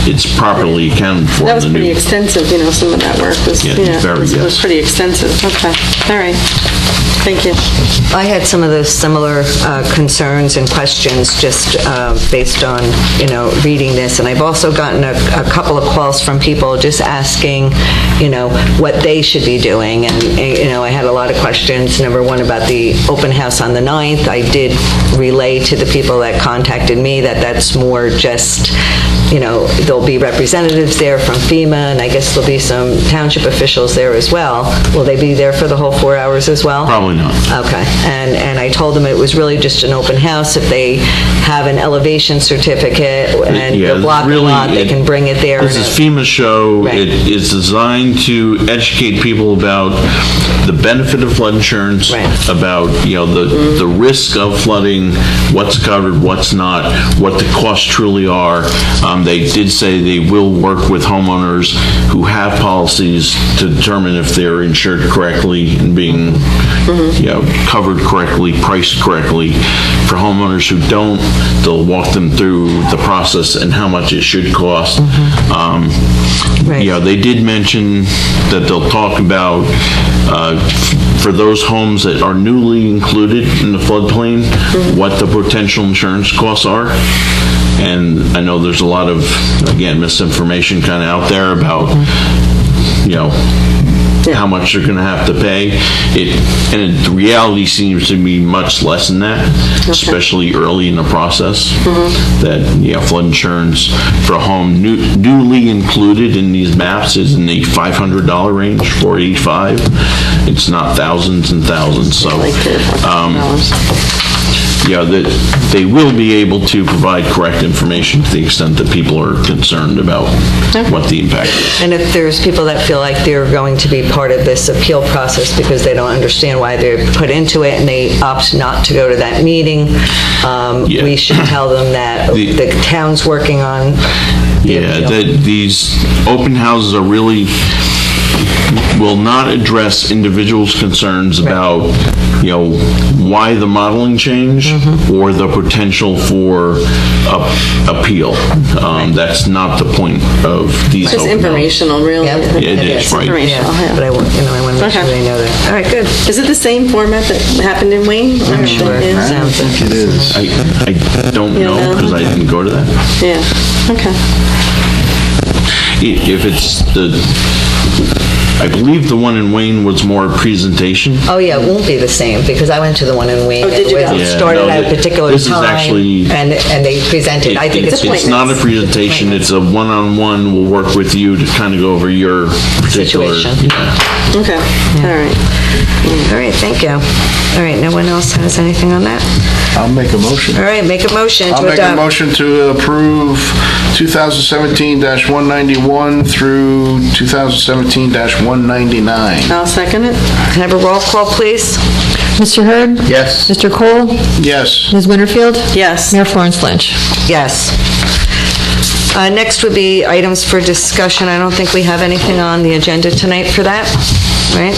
it's properly accounted for. That was in the pretty new- extensive, some of that work was, Yeah, very, it was yes. pretty extensive. Okay, all right. Thank you. I had some of those similar concerns and questions just based on, reading this. And I've also gotten a couple of calls from people just asking, what they should be doing. And, I had a lot of questions. Number one, about the open house on the 9th. I did relay to the people that contacted me that that's more just, there'll be representatives there from FEMA, and I guess there'll be some township officials there as well. Will they be there for the whole 4 hours as well? Probably not. Okay, and I told them it was really just an open house. If they have an elevation certificate and Yeah, the block really, lot, they can bring it there. This is FEMA show. Right. It is designed to educate people about the benefit of flood insurance, about, the risk of flooding, what's covered, what's not, what the costs truly are. They did say they will work with homeowners who have policies to determine if they're insured correctly and being, covered correctly, priced correctly. For homeowners who don't, they'll walk them through the process and how much it should cost. They did mention that they'll talk about, for those homes that are newly included in the floodplain, what the potential insurance costs are. And I know there's a lot of, again, misinformation kind of out there about, how much they're going to have to pay. The reality seems to be much less than that, especially early in the process. That, flood insurance for a home newly included in these maps is in the $500 range, $485. It's not thousands and thousands. So, that they will be able to provide correct information to the extent that people are concerned about what the impact is. And if there's people that feel like they're going to be part of this appeal process because they don't understand why they're put into it and they opt not to go to that meeting, we should tell them that the town's working on the appeal. That these open houses are really, will not address individuals' concerns about, why the modeling changed or the potential for appeal. That's not the point of these It's open houses. informational, really. It is, right. Informational, But I want to make sure they know that. All right, good. Is it the same format that happened in Wayne? I'm sure. Yeah. Sounds like It is. I don't know because I didn't go to that. Yeah, okay. If it's I believe the one in Wayne was more presentation. Oh, yeah, it won't be the same, because I went to the one in Wayne. Oh, did you go? It Yeah, started no, at a particular this is time, actually- and they presented. I think it's It's not a presentation, it's a one-on-one. We'll work with you to kind of go over your particular... Situation. Yeah. Okay, all right. All right, thank you. All right, no one else has anything on that? I'll make a motion. All right, make a motion I'll to make a adopt. motion to approve 2017-191 through 2017-199. I'll second it. Can I have a roll call, please? Mr. Hurd? Yes. Mr. Cole? Yes. Ms. Winterfield? Yes. Mayor Florence Lynch? Yes. Next would be items for discussion. I don't think we have anything on the agenda tonight for that, right?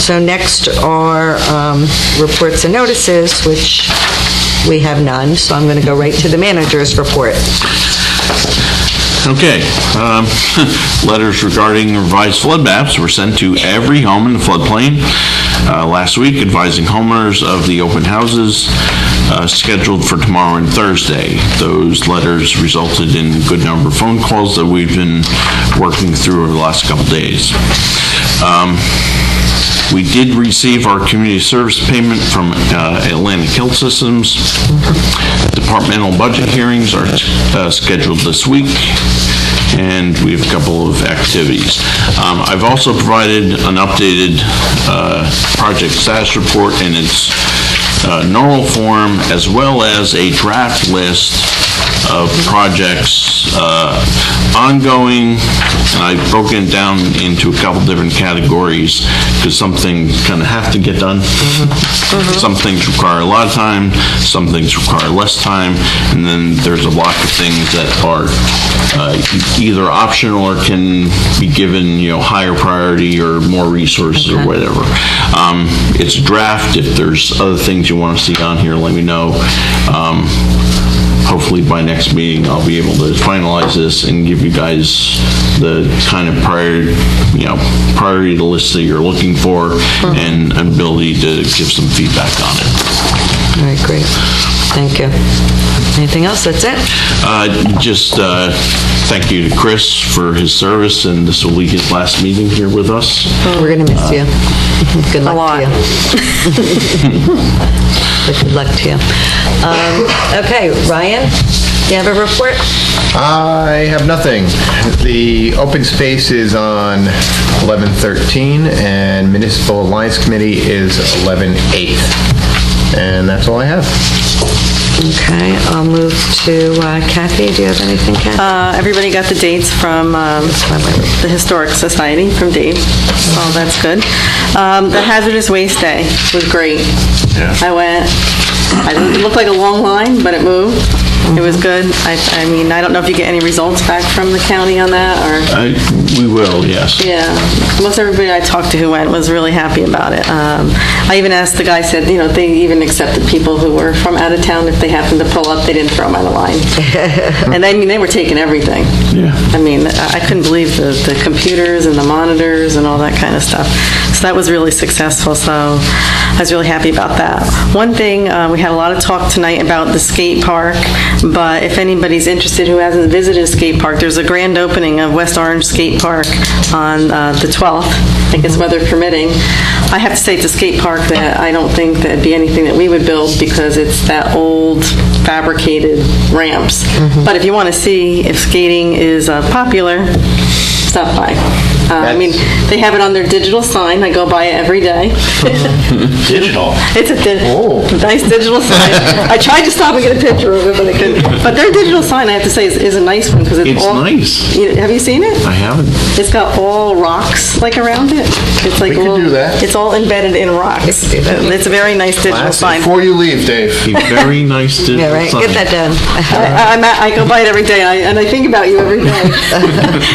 So next are reports and notices, which we have none, so I'm going to go right to the manager's report. Okay. Letters regarding revised flood maps were sent to every home in the floodplain last week, advising homeowners of the open houses scheduled for tomorrow and Thursday. Those letters resulted in a good number of phone calls that we've been working through over the last couple days. We did receive our community service payment from Atlantic Health Systems. Departmental budget hearings are scheduled this week, and we have a couple of activities. I've also provided an updated project status report in its normal form, as well as a draft list of projects ongoing, and I've broken it down into a couple different categories because some things kind of have to get done. Some things require a lot of time, some things require less time, and then there's a lot of things that are either optional or can be given, higher priority or more resources or whatever. It's a draft. If there's other things you want to see on here, let me know. Hopefully by next meeting, I'll be able to finalize this and give you guys the kind of priority list that you're looking for and ability to give some feedback on it. All right, great. Thank you. Anything else? That's it? Just thank you to Chris for his service, and this will be his last meeting here with us. We're going to miss you. Good luck to you. Good luck to you. Okay, Ryan, do you have a report? I have nothing. The open space is on 11/13, and Municipal Alliance Committee is 11/8. And that's all I have. Okay, I'll move to Kathy. Do you have anything, Kathy? Everybody got the dates from the Historic Society from Dave, so that's good. The Hazardous Waste Day was great. Yeah. I went. It looked like a long line, but it moved. It was good. I mean, I don't know if you get any results back from the county on that, or... We will, yes. Yeah. Most everybody I talked to who went was really happy about it. I even asked the guy, said, they even accepted people who were from out of town. If they happened to pull up, they didn't throw them out of line. And I mean, they were taking everything. Yeah. I mean, I couldn't believe the computers and the monitors and all that kind of stuff. So that was really successful, so I was really happy about that. One thing, we had a lot of talk tonight about the skate park, but if anybody's interested who hasn't visited a skate park, there's a grand opening of West Orange Skate Park on the 12th, I guess weather permitting. I have to say it's a skate park that I don't think that'd be anything that we would build because it's that old fabricated ramps. But if you want to see if skating is popular, stop by. I mean, they have it on their digital sign. I go by it every day. Digital? It's a nice digital sign. I tried to stop and get a picture of it, but I couldn't. But their digital sign, I have to say, is a nice one because it's all... nice. Have you seen it? I haven't. It's got all rocks around it. It's like We can do that. It's all embedded in rocks. It's a very nice digital sign. Before you leave, Dave. A very nice digital Yeah, right. sign. Get that done. I go by it every day, and I think about you every day.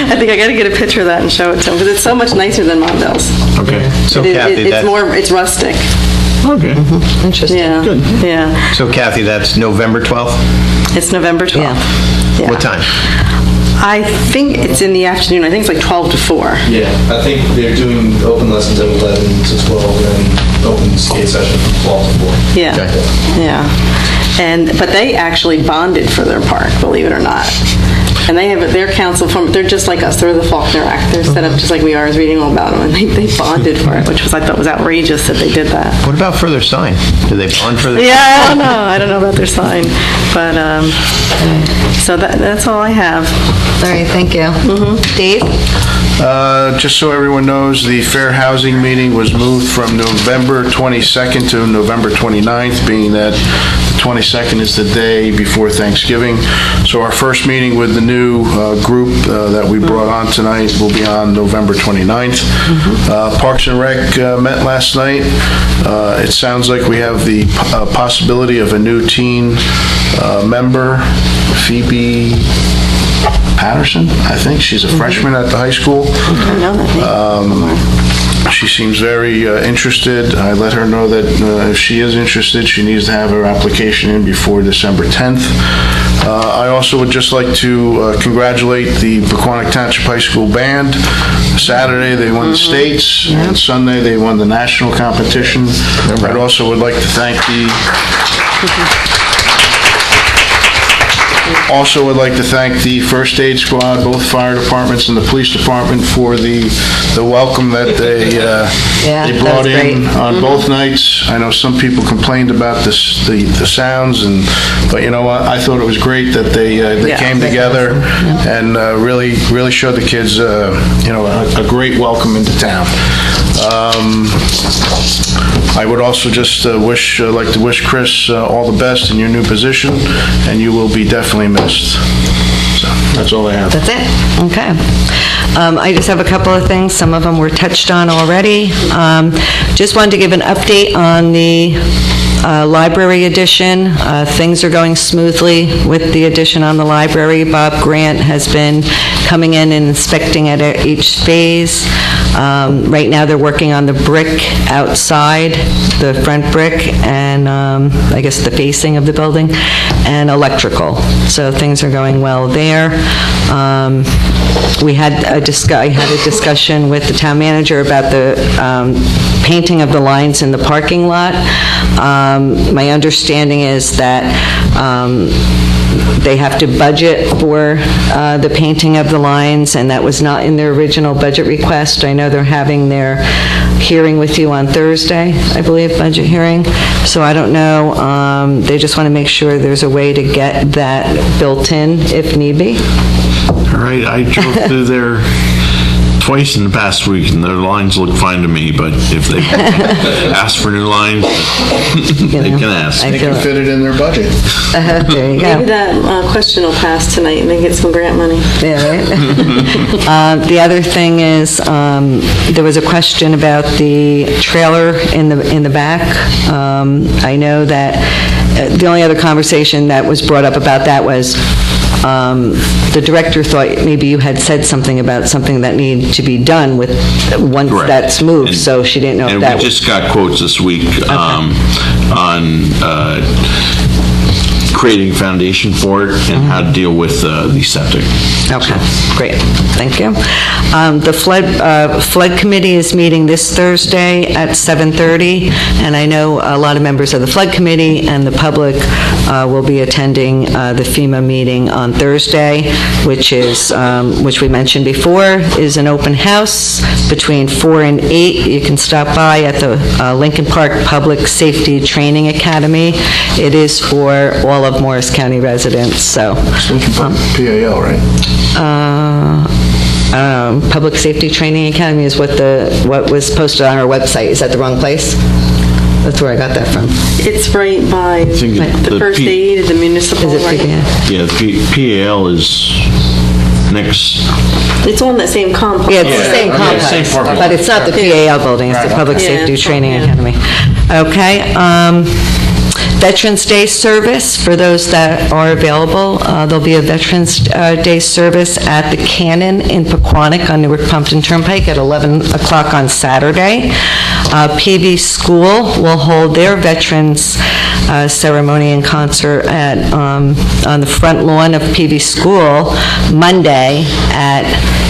I think I got to get a picture of that and show it to them because it's so much nicer than Mondel's. Okay. So Kathy, It's rustic. Okay. Interesting. Yeah. Good. Yeah. So Kathy, that's November 12th? It's November 12th. Yeah. What time? I think it's in the afternoon. I think it's like 12 to 4. Yeah, I think they're doing open lessons at 11 to 12 and open skate session from 12 to 4. Yeah. Okay. Yeah. But they actually bonded for their park, believe it or not. And they have their council from, they're just like us, they're the Faulkner Act. They're set up just like we are, is reading all about them, and they bonded for it, which was, I thought was outrageous that they did that. What about for their sign? Do they bond for their? Yeah, I don't know about their sign, but, so that's all I have. All right, thank you. Dave? Just so everyone knows, the fair housing meeting was moved from November 22nd to November 29th, being that the 22nd is the day before Thanksgiving. So our first meeting with the new group that we brought on tonight will be on November 29th. Parks and Rec met last night. It sounds like we have the possibility of a new teen member, Phoebe Patterson, I think. She's a freshman at the high school. I know that. She seems very interested. I let her know that if she is interested, she needs to have her application in before December 10th. I also would just like to congratulate the Pequannock Township High School Band. Saturday, they won the states, and Sunday, they won the national competition. I also would like to thank the first aid squad, both fire departments and the police department, for the welcome that they brought in on both nights. I know some people complained about the sounds, but you know what? I thought it was great that they came together and really showed the kids a great welcome into town. I would also just like to wish Chris all the best in your new position, and you will be definitely missed. So that's all I have. That's it? Okay. I just have a couple of things. Some of them were touched on already. Just wanted to give an update on the library addition. Things are going smoothly with the addition on the library. Bob Grant has been coming in and inspecting it at each phase. Right now they're working on the brick outside, the front brick, and I guess the facing of the building, and electrical. So things are going well there. I had a discussion with the town manager about the painting of the lines in the parking lot. My understanding is that they have to budget for the painting of the lines, and that was not in their original budget request. I know they're having their hearing with you on Thursday, I believe, budget hearing. So I don't know. They just want to make sure there's a way to get that built in if need be. All right, I drove through there twice in the past week, and their lines look fine to me, but if they ask for new lines, they can ask. They can fit it in their budget. There you go. Maybe that question will pass tonight and they get some grant money. Yeah, right. The other thing is, there was a question about the trailer in the back. I know that the only other conversation that was brought up about that was the director thought maybe you had said something about something that needed to be done with once Correct. That's moved, so she didn't know if that was... And we just got quotes this week on creating a foundation for it and how to deal with the septic. Okay, great, thank you. The flood committee is meeting this Thursday at 7:30, and I know a lot of members of the flood committee and the public will be attending the FEMA meeting on Thursday, which we mentioned before, is an open house between 4 and 8. You can stop by at the Lincoln Park Public Safety Training Academy. It is for all of Morris County residents, so. PAL, right? Public Safety Training Academy is what was posted on our website. Is that the wrong place? That's where I got that from. It's right by the first aid, the municipal. Is it PAL? Yeah, the PAL is next. It's on that same complex. Yeah, it's the same complex, but it's not the PAL building, it's the Public Safety Training Academy. Okay. Veterans Day service, for those that are available, there'll be a Veterans Day service at the Cannon in Pequannock on Newark Pumpton Turnpike at 11 o'clock on Saturday. PV School will hold their Veterans ceremony and concert on the front lawn of PV School Monday at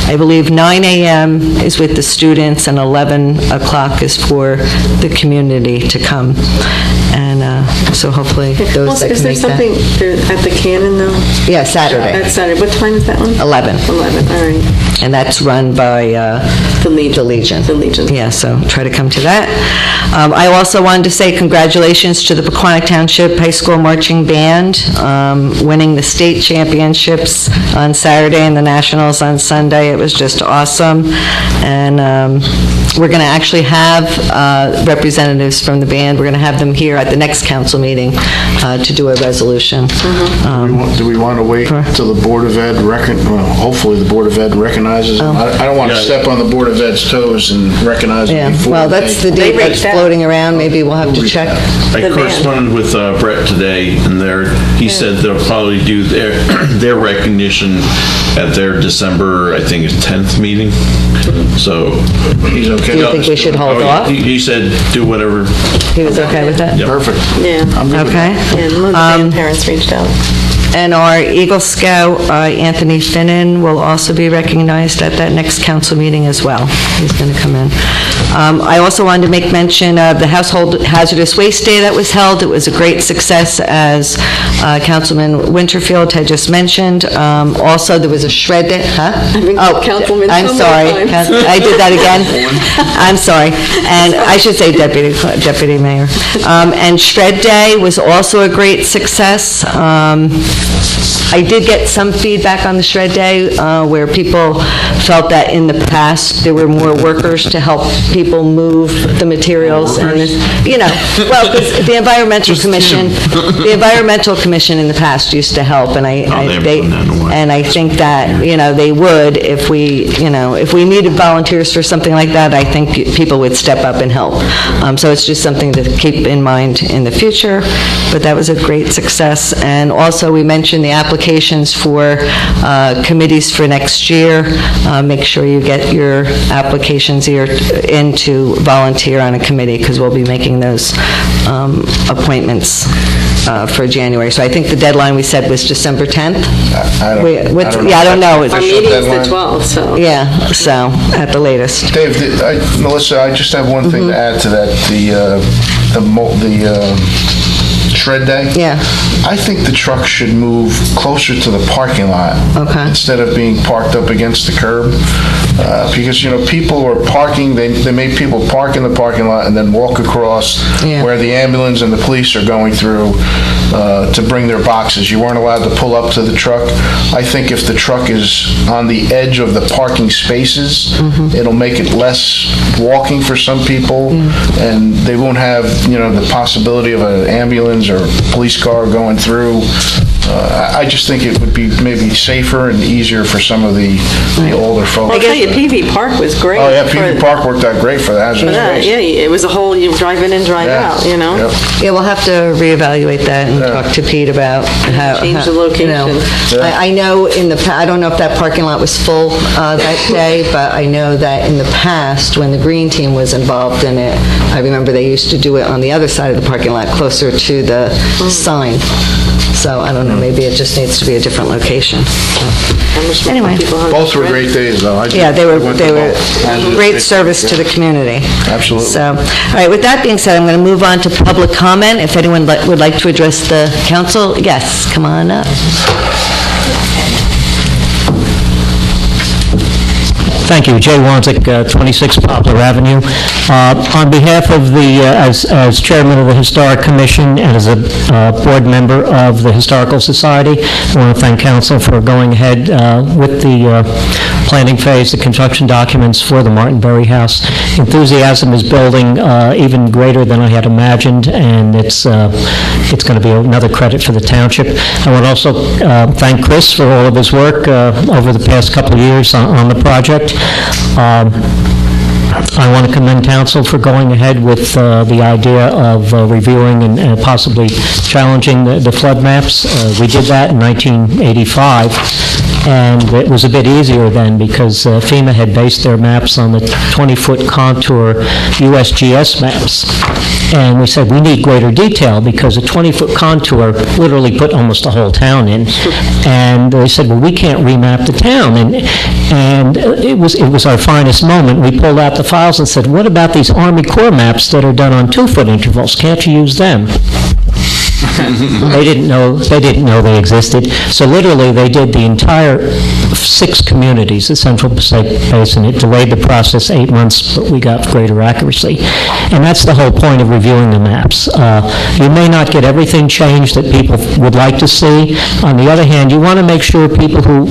I believe 9 a.m. is with the students, and 11 o'clock is for the community to come. And so hopefully those that Is can there make that. something at the Cannon, though? Yeah, Saturday. That's Saturday. What time is that one? 11. 11, all right. And that's run by The Legion. The Legion. Yeah, so try to come to that. I also wanted to say congratulations to the Pequannock Township High School Marching Band, winning the state championships on Saturday and the nationals on Sunday. It was just awesome. And we're going to actually have representatives from the band. We're going to have them here at the next council meeting to do a resolution. Do we want to wait till the Board of Ed, hopefully the Board of Ed recognizes them? I don't want to step on the Board of Ed's toes and recognize them Yeah, before. well, that's the date that's floating around. Maybe we'll have to check. I corresponded with Brett today, and he said they'll probably do their recognition at their December, I think it's 10th meeting. So he's okay. Do you think we should hold off? He said do whatever. He was okay with that? Yep. Perfect. Yeah. Okay. And one of the band parents reached out. And our Eagle Scout, Anthony Finnan, will also be recognized at that next council meeting as well. He's going to come in. I also wanted to make mention of the Household Hazardous Waste Day that was held. It was a great success, as Councilman Winterfield had just mentioned. Also, there was a shred day. Councilman, I'm sorry. I did that again. I'm sorry. And I should say Deputy Mayor. And Shred Day was also a great success. I did get some feedback on the Shred Day where people felt that in the past there were more workers to help people move the materials, and well, because the Environmental Commission in the past used to help, and I think that they would if we needed volunteers for something like that. I think people would step up and help. So it's just something to keep in mind in the future. But that was a great success, and also we mentioned the applications for committees for next year. Make sure you get your applications in to volunteer on a committee, because we'll be making those appointments for January. So I think the deadline we said was December 10th? I don't know. Our meeting's the 12th, so. Yeah, so at the latest. Dave, Melissa, I just have one thing to add to that. The Shred Day? Yeah. I think the trucks should move closer to the parking lot. Okay. Instead of being parked up against the curb. Because, people are parking, they made people park in the parking lot and then walk across where the ambulance and the police are going through to bring their boxes. You weren't allowed to pull up to the truck. I think if the truck is on the edge of the parking spaces, it'll make it less walking for some people, and they won't have, the possibility of an ambulance or police car going through. I just think it would be maybe safer and easier for some of the older folks. I'll tell you, PV Park was great. Oh, yeah, PV Park worked out great for the hazardous waste. Yeah, it was a whole, you drive in and drive out, Yep. Yeah, we'll have to reevaluate that and talk to Pete about how... Change the location. I know I don't know if that parking lot was full that day, but I know that in the past, when the Green Team was involved in it, I remember they used to do it on the other side of the parking lot, closer to the sign. So I don't know, maybe it just needs to be a different location. Anyway. Both were great days, though. Yeah, they were great service to the community. Absolutely. So, all right, with that being said, I'm going to move on to public comment. If anyone would like to address the council, yes, come on up. Thank you. Jay Wanzik, 26 Poplar Avenue. On behalf of as chairman of the Historic Commission and as a board member of the Historical Society, I want to thank council for going ahead with the planning phase, the construction documents for the Martin Berry House. Enthusiasm is building even greater than I had imagined, and it's going to be another credit for the township. I want to also thank Chris for all of his work over the past couple of years on the project. I want to commend council for going ahead with the idea of reviewing and possibly challenging the flood maps. We did that in 1985, and it was a bit easier then because FEMA had based their maps on the 20-foot contour USGS maps. And we said, we need greater detail because a 20-foot contour literally put almost the whole town in. And they said, well, we can't remap the town. And it was our finest moment. We pulled out the files and said, what about these Army Corps maps that are done on 2-foot intervals? Can't you use them? They didn't know they existed. So literally, they did the entire 6 communities, the Central Pacific Basin. It delayed the process 8 months, but we got greater accuracy. And that's the whole point of reviewing the maps. You may not get everything changed that people would like to see. On the other hand, you want to make sure people who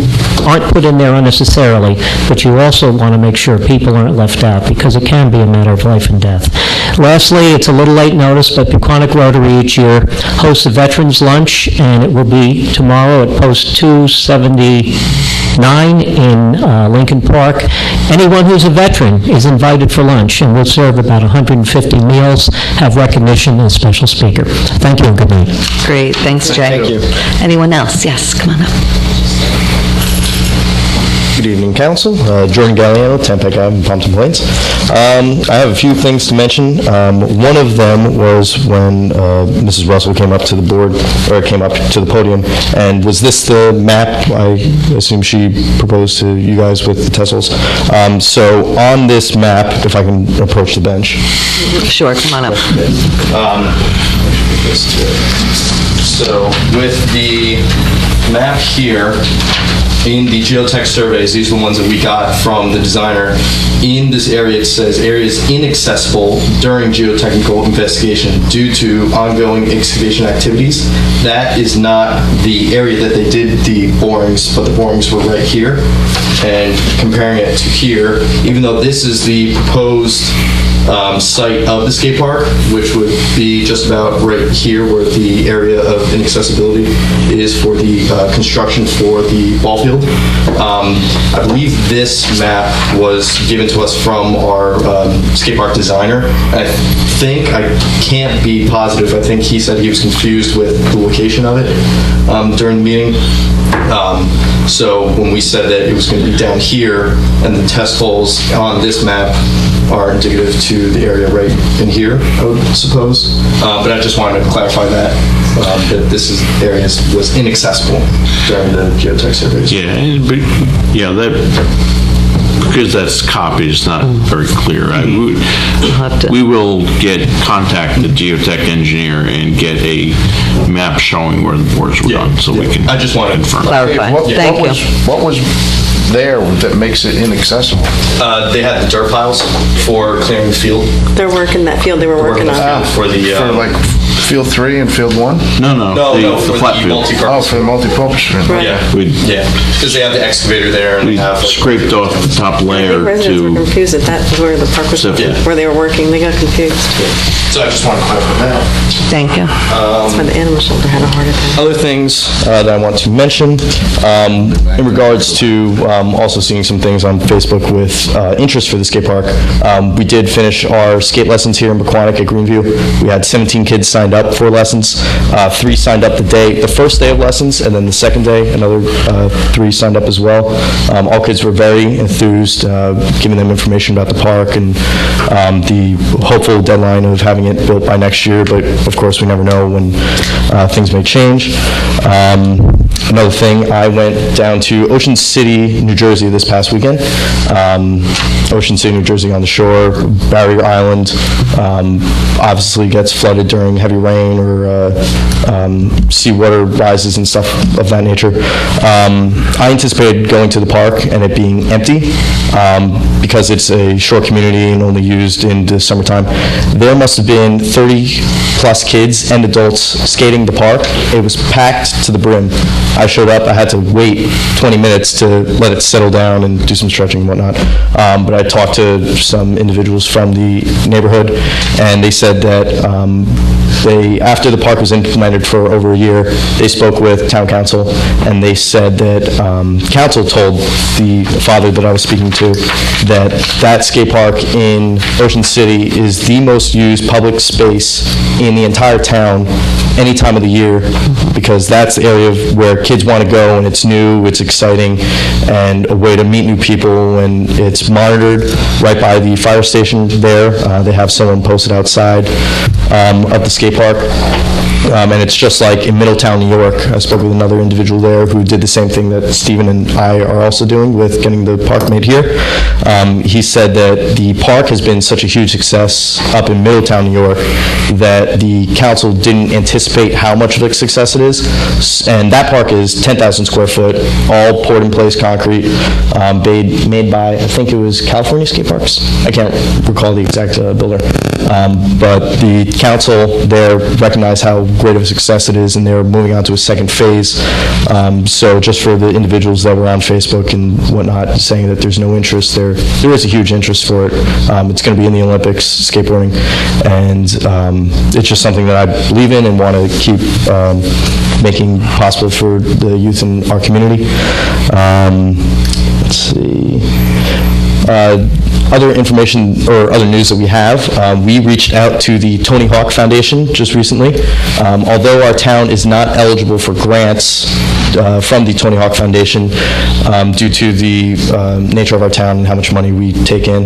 aren't put in there unnecessarily, but you also want to make sure people aren't left out, because it can be a matter of life and death. Lastly, it's a little late notice, but Pequannock Rotary each year hosts a Veterans Lunch, and it will be tomorrow at Post 279 in Lincoln Park. Anyone who's a veteran is invited for lunch, and we'll serve about 150 meals, have recognition, and a special speaker. Thank you and good night. Great, thanks, Jay. Thank you. Anyone else? Yes, come on up. Good evening, Council. Jordan Galliano, Tampec Ave, Pompton Plains. I have a few things to mention. One of them was when Mrs. Russell came up to the board, or came up to the podium, and was this the map I assume she proposed to you guys with the Tessels? So on this map, if I can approach the bench. Sure, come on up. So with the map here, in the geotech surveys, these are the ones that we got from the designer. In this area, it says area is inaccessible during geotechnical investigation due to ongoing excavation activities. That is not the area that they did the borings, but the borings were right here. And comparing it to here, even though this is the proposed site of the skate park, which would be just about right here where the area of inaccessibility is for the construction for the ball field. I believe this map was given to us from our skate park designer. I can't be positive, I think he said he was confused with the location of it during the meeting. So when we said that it was going to be down here, and the test holes on this map are indicative to the area right in here, I would suppose. But I just wanted to clarify that this area was inaccessible during the geotech surveys. Because that's copied, it's not very clear. We will contact the geotech engineer and get a map showing where the bores were done, so we can. I just want to confirm. Clarify. Thank you. What was there that makes it inaccessible? They had the dirt piles for clearing the field. They're working that field they were working on. For the for like Field 3 and Field 1? No, the flat field. Oh, for the multi-purpose field. Right. Yeah, because they have the excavator there, and we scraped off the top layer residents were confused that that was where the park was, where they were working. They got confused. So I just want to clarify that. Thank you. That's why the animal shelter had a heart attack. Other things that I want to mention, in regards to also seeing some things on Facebook with interest for the skate park, we did finish our skate lessons here in Pequannock at Greenview. We had 17 kids signed up for lessons. 3 signed up the first day of lessons, and then the second day, another 3 signed up as well. All kids were very enthused, giving them information about the park and the hopeful deadline of having it built by next year, but of course we never know when things may change. Another thing, I went down to Ocean City, New Jersey this past weekend. Ocean City, New Jersey on the shore, Barrier Island, obviously gets flooded during heavy rain or seawater rises and stuff of that nature. I anticipated going to the park and it being empty because it's a shore community and only used in the summertime. There must have been 30 plus kids and adults skating the park. It was packed to the brim. I showed up, I had to wait 20 minutes to let it settle down and do some stretching and whatnot. But I talked to some individuals from the neighborhood, and they said that after the park was implemented for over a year, they spoke with town council, and they said that council told the father that I was speaking to that skate park in Ocean City is the most used public space in the entire town any time of the year, because that's the area where kids want to go, and it's new, it's exciting, and a way to meet new people, and it's monitored right by the fire station there. They have someone posted outside of the skate park. And it's just like in Middletown, New York. I spoke with another individual there who did the same thing that Stephen and I are also doing with getting the park made here. He said that the park has been such a huge success up in Middletown, New York, that the council didn't anticipate how much of a success it is. And that park is 10,000 square foot, all poured-in-place concrete, made by, I think it was California Skate Parks. I can't recall the exact builder. But the council there recognized how great of a success it is, and they're moving on to a second phase. So just for the individuals that were on Facebook and whatnot saying that there's no interest, there is a huge interest for it. It's going to be in the Olympics, skateboarding, and it's just something that I believe in and want to keep making possible for the youth in our community. Let's see. Other information or other news that we have, we reached out to the Tony Hawk Foundation just recently. Although our town is not eligible for grants from the Tony Hawk Foundation due to the nature of our town and how much money we take in,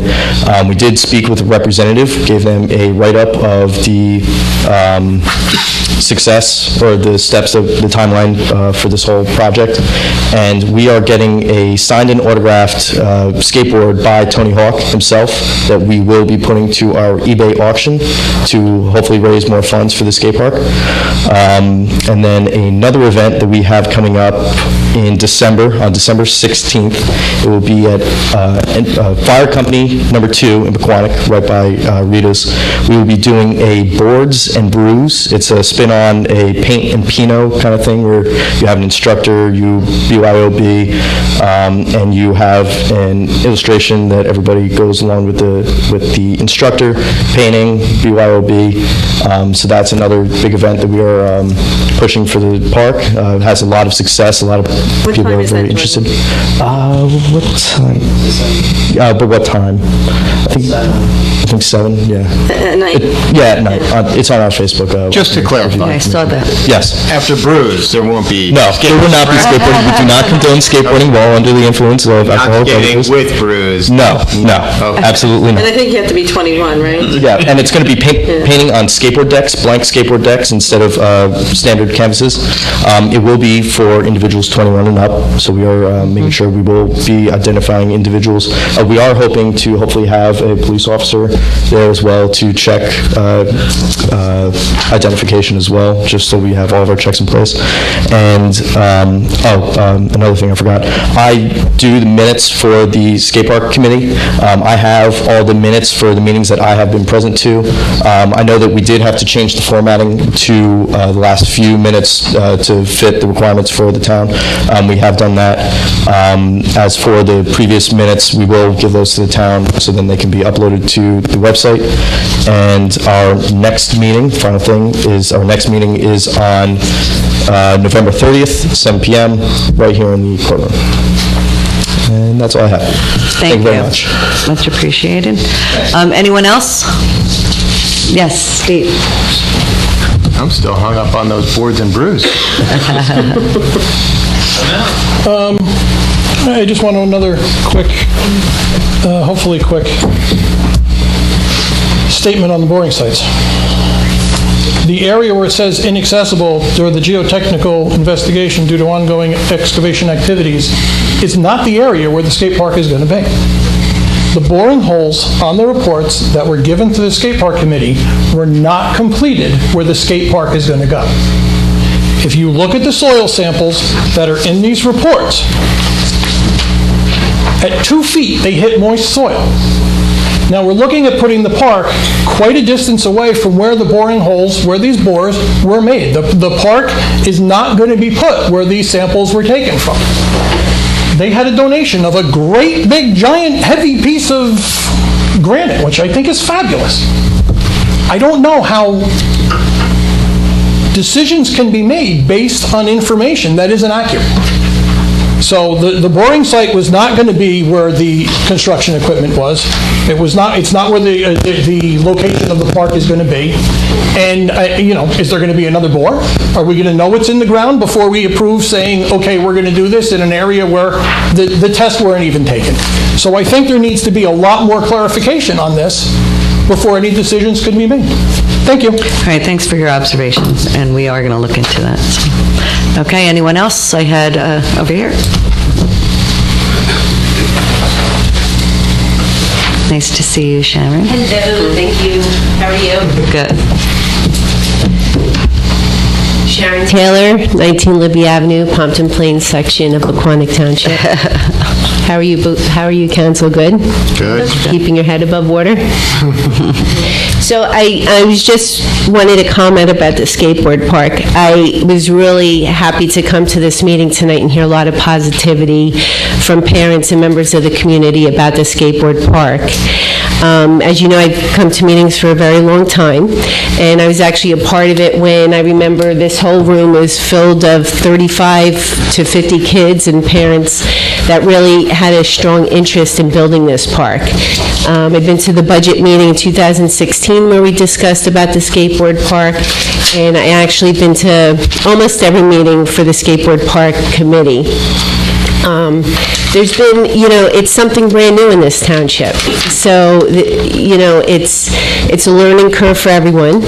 we did speak with a representative, gave them a write-up of the success or the steps of the timeline for this whole project, and we are getting a signed and autographed skateboard by Tony Hawk himself that we will be putting to our eBay auction to hopefully raise more funds for the skate park. And then another event that we have coming up in December, on December 16th, it will be at Fire Company number 2 in Pequannock, right by Rita's. We will be doing a Boards and Brews. It's a spin on a paint and Pinot kind of thing where you have an instructor, you BYOB, and you have an illustration that everybody goes along with the instructor, painting, BYOB. So that's another big event that we are pushing for the park. It has a lot of success, a lot of people are very interested. What time? But what time? I think 7, yeah. At night? Yeah, at night. It's on our Facebook. Just to clarify. I saw that. Yes. After brews, there won't be... No, there will not be skateboarding. We do not condone skateboarding while under the influence of alcohol. Not skating with brews. No, absolutely not. And I think you have to be 21, right? Yeah, and it's going to be painting on skateboard decks, blank skateboard decks instead of standard canvases. It will be for individuals 21 and up, so we are making sure we will be identifying individuals. We are hoping to hopefully have a police officer there as well to check identification as well, just so we have all of our checks in place. And, another thing I forgot. I do the minutes for the skate park committee. I have all the minutes for the meetings that I have been present to. I know that we did have to change the formatting to the last few minutes to fit the requirements for the town. We have done that. As for the previous minutes, we will give those to the town so then they can be uploaded to the website. And our next meeting, final thing, is our next meeting is on November 30th, 7 p.m., right here in the courtroom. And that's all I have. Thank you very much. Much appreciated. Anyone else? Yes, Steve. I'm still hung up on those boards and brews. I just want another quick, hopefully quick, statement on the boring sites. The area where it says inaccessible during the geotechnical investigation due to ongoing excavation activities is not the area where the skate park is going to be. The boring holes on the reports that were given to the skate park committee were not completed where the skate park is going to go. If you look at the soil samples that are in these reports, at 2 feet, they hit moist soil. Now, we're looking at putting the park quite a distance away from where the boring holes, where these bores were made. The park is not going to be put where these samples were taken from. They had a donation of a great, big, giant, heavy piece of granite, which I think is fabulous. I don't know how decisions can be made based on information that isn't accurate. So the boring site was not going to be where the construction equipment was. It's not where the location of the park is going to be. And, is there going to be another bore? Are we going to know what's in the ground before we approve saying, okay, we're going to do this in an area where the tests weren't even taken? So I think there needs to be a lot more clarification on this before any decisions could be made. Thank you. All right, thanks for your observations, and we are going to look into that. So. Okay, anyone else? I had over here. Nice to see you, Sharon. Hello, thank you. How are you? Good. Sharon Taylor, 19 Libby Avenue, Pompton Plains section of Pequannock Township. How are you, Council? Good? Good. Keeping your head above water? So I was just wanted to comment about the skateboard park. I was really happy to come to this meeting tonight and hear a lot of positivity from parents and members of the community about the skateboard park. As you know, I've come to meetings for a very long time, and I was actually a part of it when I remember this whole room was filled of 35 to 50 kids and parents that really had a strong interest in building this park. I've been to the budget meeting in 2016 where we discussed about the skateboard park, and I actually been to almost every meeting for the skateboard park committee. There's been, it's something brand new in this township. So, it's a learning curve for everyone.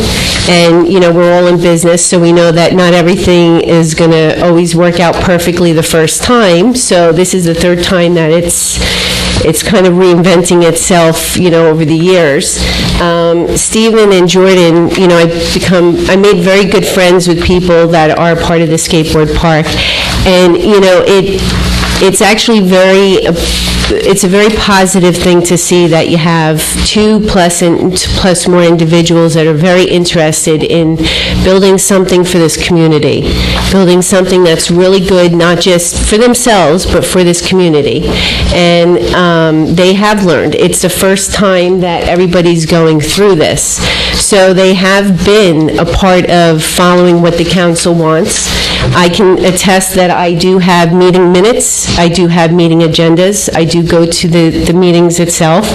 And, we're all in business, so we know that not everything is going to always work out perfectly the first time. So this is the third time that it's kind of reinventing itself, over the years. Stephen and Jordan, I made very good friends with people that are part of the skateboard park. And, it's actually it's a very positive thing to see that you have 2 plus more individuals that are very interested in building something for this community, building something that's really good, not just for themselves, but for this community. And they have learned. It's the first time that everybody's going through this. So they have been a part of following what the council wants. I can attest that I do have meeting minutes, I do have meeting agendas, I do go to the meetings itself,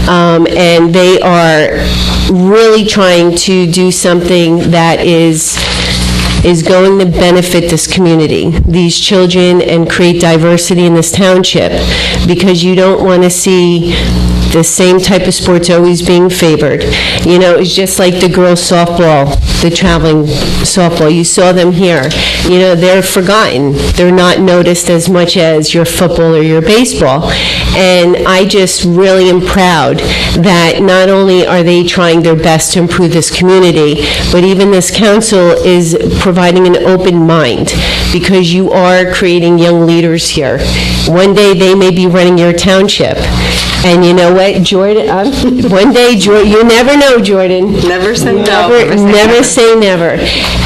and they are really trying to do something that is going to benefit this community, these children, and create diversity in this township, because you don't want to see the same type of sports always being favored. It's just like the girls' softball, the traveling softball. You saw them here. They're forgotten. They're not noticed as much as your football or your baseball. And I just really am proud that not only are they trying their best to improve this community, but even this council is providing an open mind, because you are creating young leaders here. One day they may be running your township. And you know what, Jordan, one day, you never know, Jordan. Never say no. Never say never.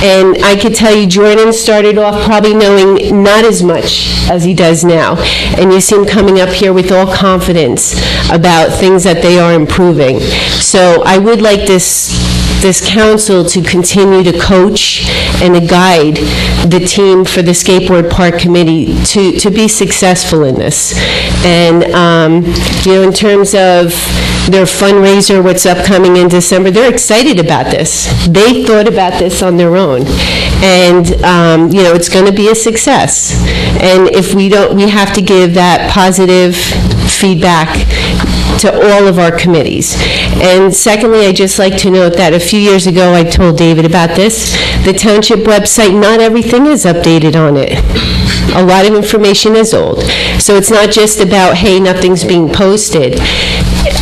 And I could tell you, Jordan started off probably knowing not as much as he does now. And you see him coming up here with all confidence about things that they are improving. So I would like this council to continue to coach and to guide the team for the skateboard park committee to be successful in this. And, in terms of their fundraiser, what's upcoming in December, they're excited about this. They thought about this on their own. And, it's going to be a success. And if we don't, we have to give that positive feedback to all of our committees. And secondly, I'd just like to note that a few years ago, I told David about this. The township website, not everything is updated on it. A lot of information is old. So it's not just about, hey, nothing's being posted.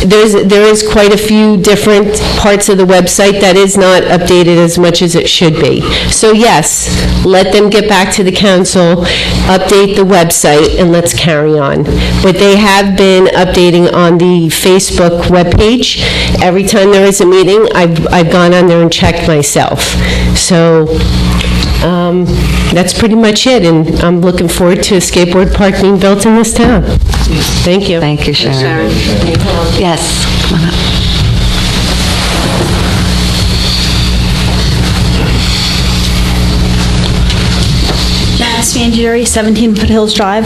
There is quite a few different parts of the website that is not updated as much as it should be. So yes, let them get back to the council, update the website, and let's carry on. But they have been updating on the Facebook webpage. Every time there is a meeting, I've gone on there and checked myself. So that's pretty much it, and I'm looking forward to a skateboard park being built in this town. Thank you. Thank you, Sharon. Yes, come on up. Janice Vangieri, 17 Foothills Drive.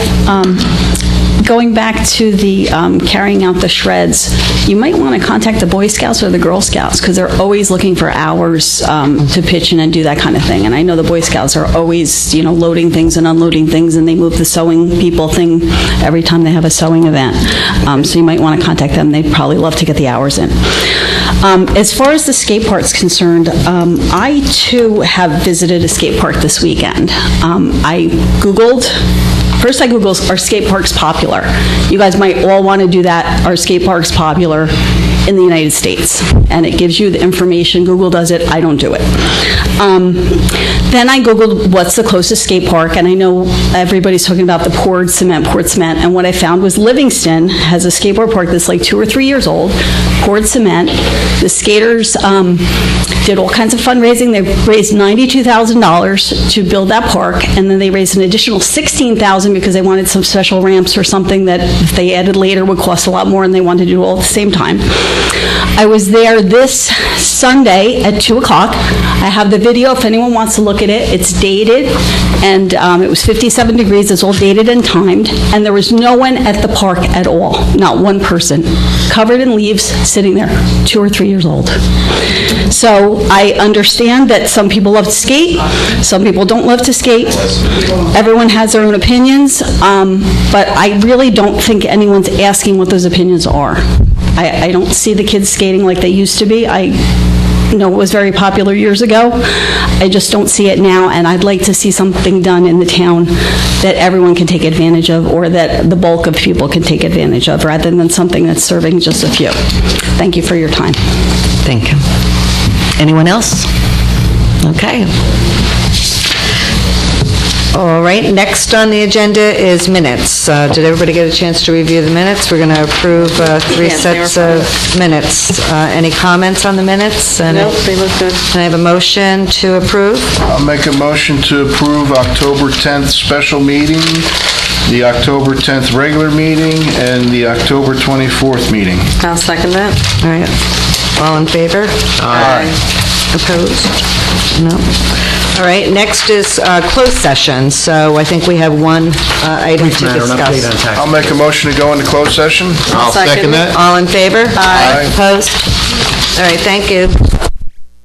Going back to the carrying out the shreds, you might want to contact the Boy Scouts or the Girl Scouts, because they're always looking for hours to pitch in and do that kind of thing. And I know the Boy Scouts are always, loading things and unloading things, and they move the sewing people thing every time they have a sewing event. So you might want to contact them. They'd probably love to get the hours in. As far as the skate park's concerned, I too have visited a skate park this weekend. I Googled. First I Googled, are skate parks popular? You guys might all want to do that. Are skate parks popular in the United States? And it gives you the information. Google does it. I don't do it. Then I Googled what's the closest skate park, and I know everybody's talking about the poured cement, and what I found was Livingston has a skateboard park that's like 2 or 3 years old, poured cement. The skaters did all kinds of fundraising. They raised $92,000 to build that park, and then they raised an additional $16,000 because they wanted some special ramps or something that if they added later would cost a lot more, and they wanted to do it all at the same time. I was there this Sunday at 2 o'clock. I have the video if anyone wants to look at it. It's dated, and it was 57 degrees. It's all dated and timed, and there was no one at the park at all, not one person, covered in leaves, sitting there, 2 or 3 years old. So I understand that some people love to skate, some people don't love to skate. Everyone has their own opinions, but I really don't think anyone's asking what those opinions are. I don't see the kids skating like they used to be. I know it was very popular years ago. I just don't see it now, and I'd like to see something done in the town that everyone can take advantage of, or that the bulk of people can take advantage of, rather than something that's serving just a few. Thank you for your time. Thank you. Anyone else? Okay. All right, next on the agenda is minutes. Did everybody get a chance to review the minutes? We're going to approve 3 sets of minutes. Any comments on the minutes? Nope, they look good. Can I have a motion to approve? I'll make a motion to approve October 10th special meeting, the October 10th regular meeting, and the October 24th meeting. I'll second that. All right. All in favor? Aye. Opposed? No. All right, next is closed session, so I think we have one item to discuss. I'll make a motion to go into closed session. I'll second that. All in favor? Aye. Opposed? All right, thank you.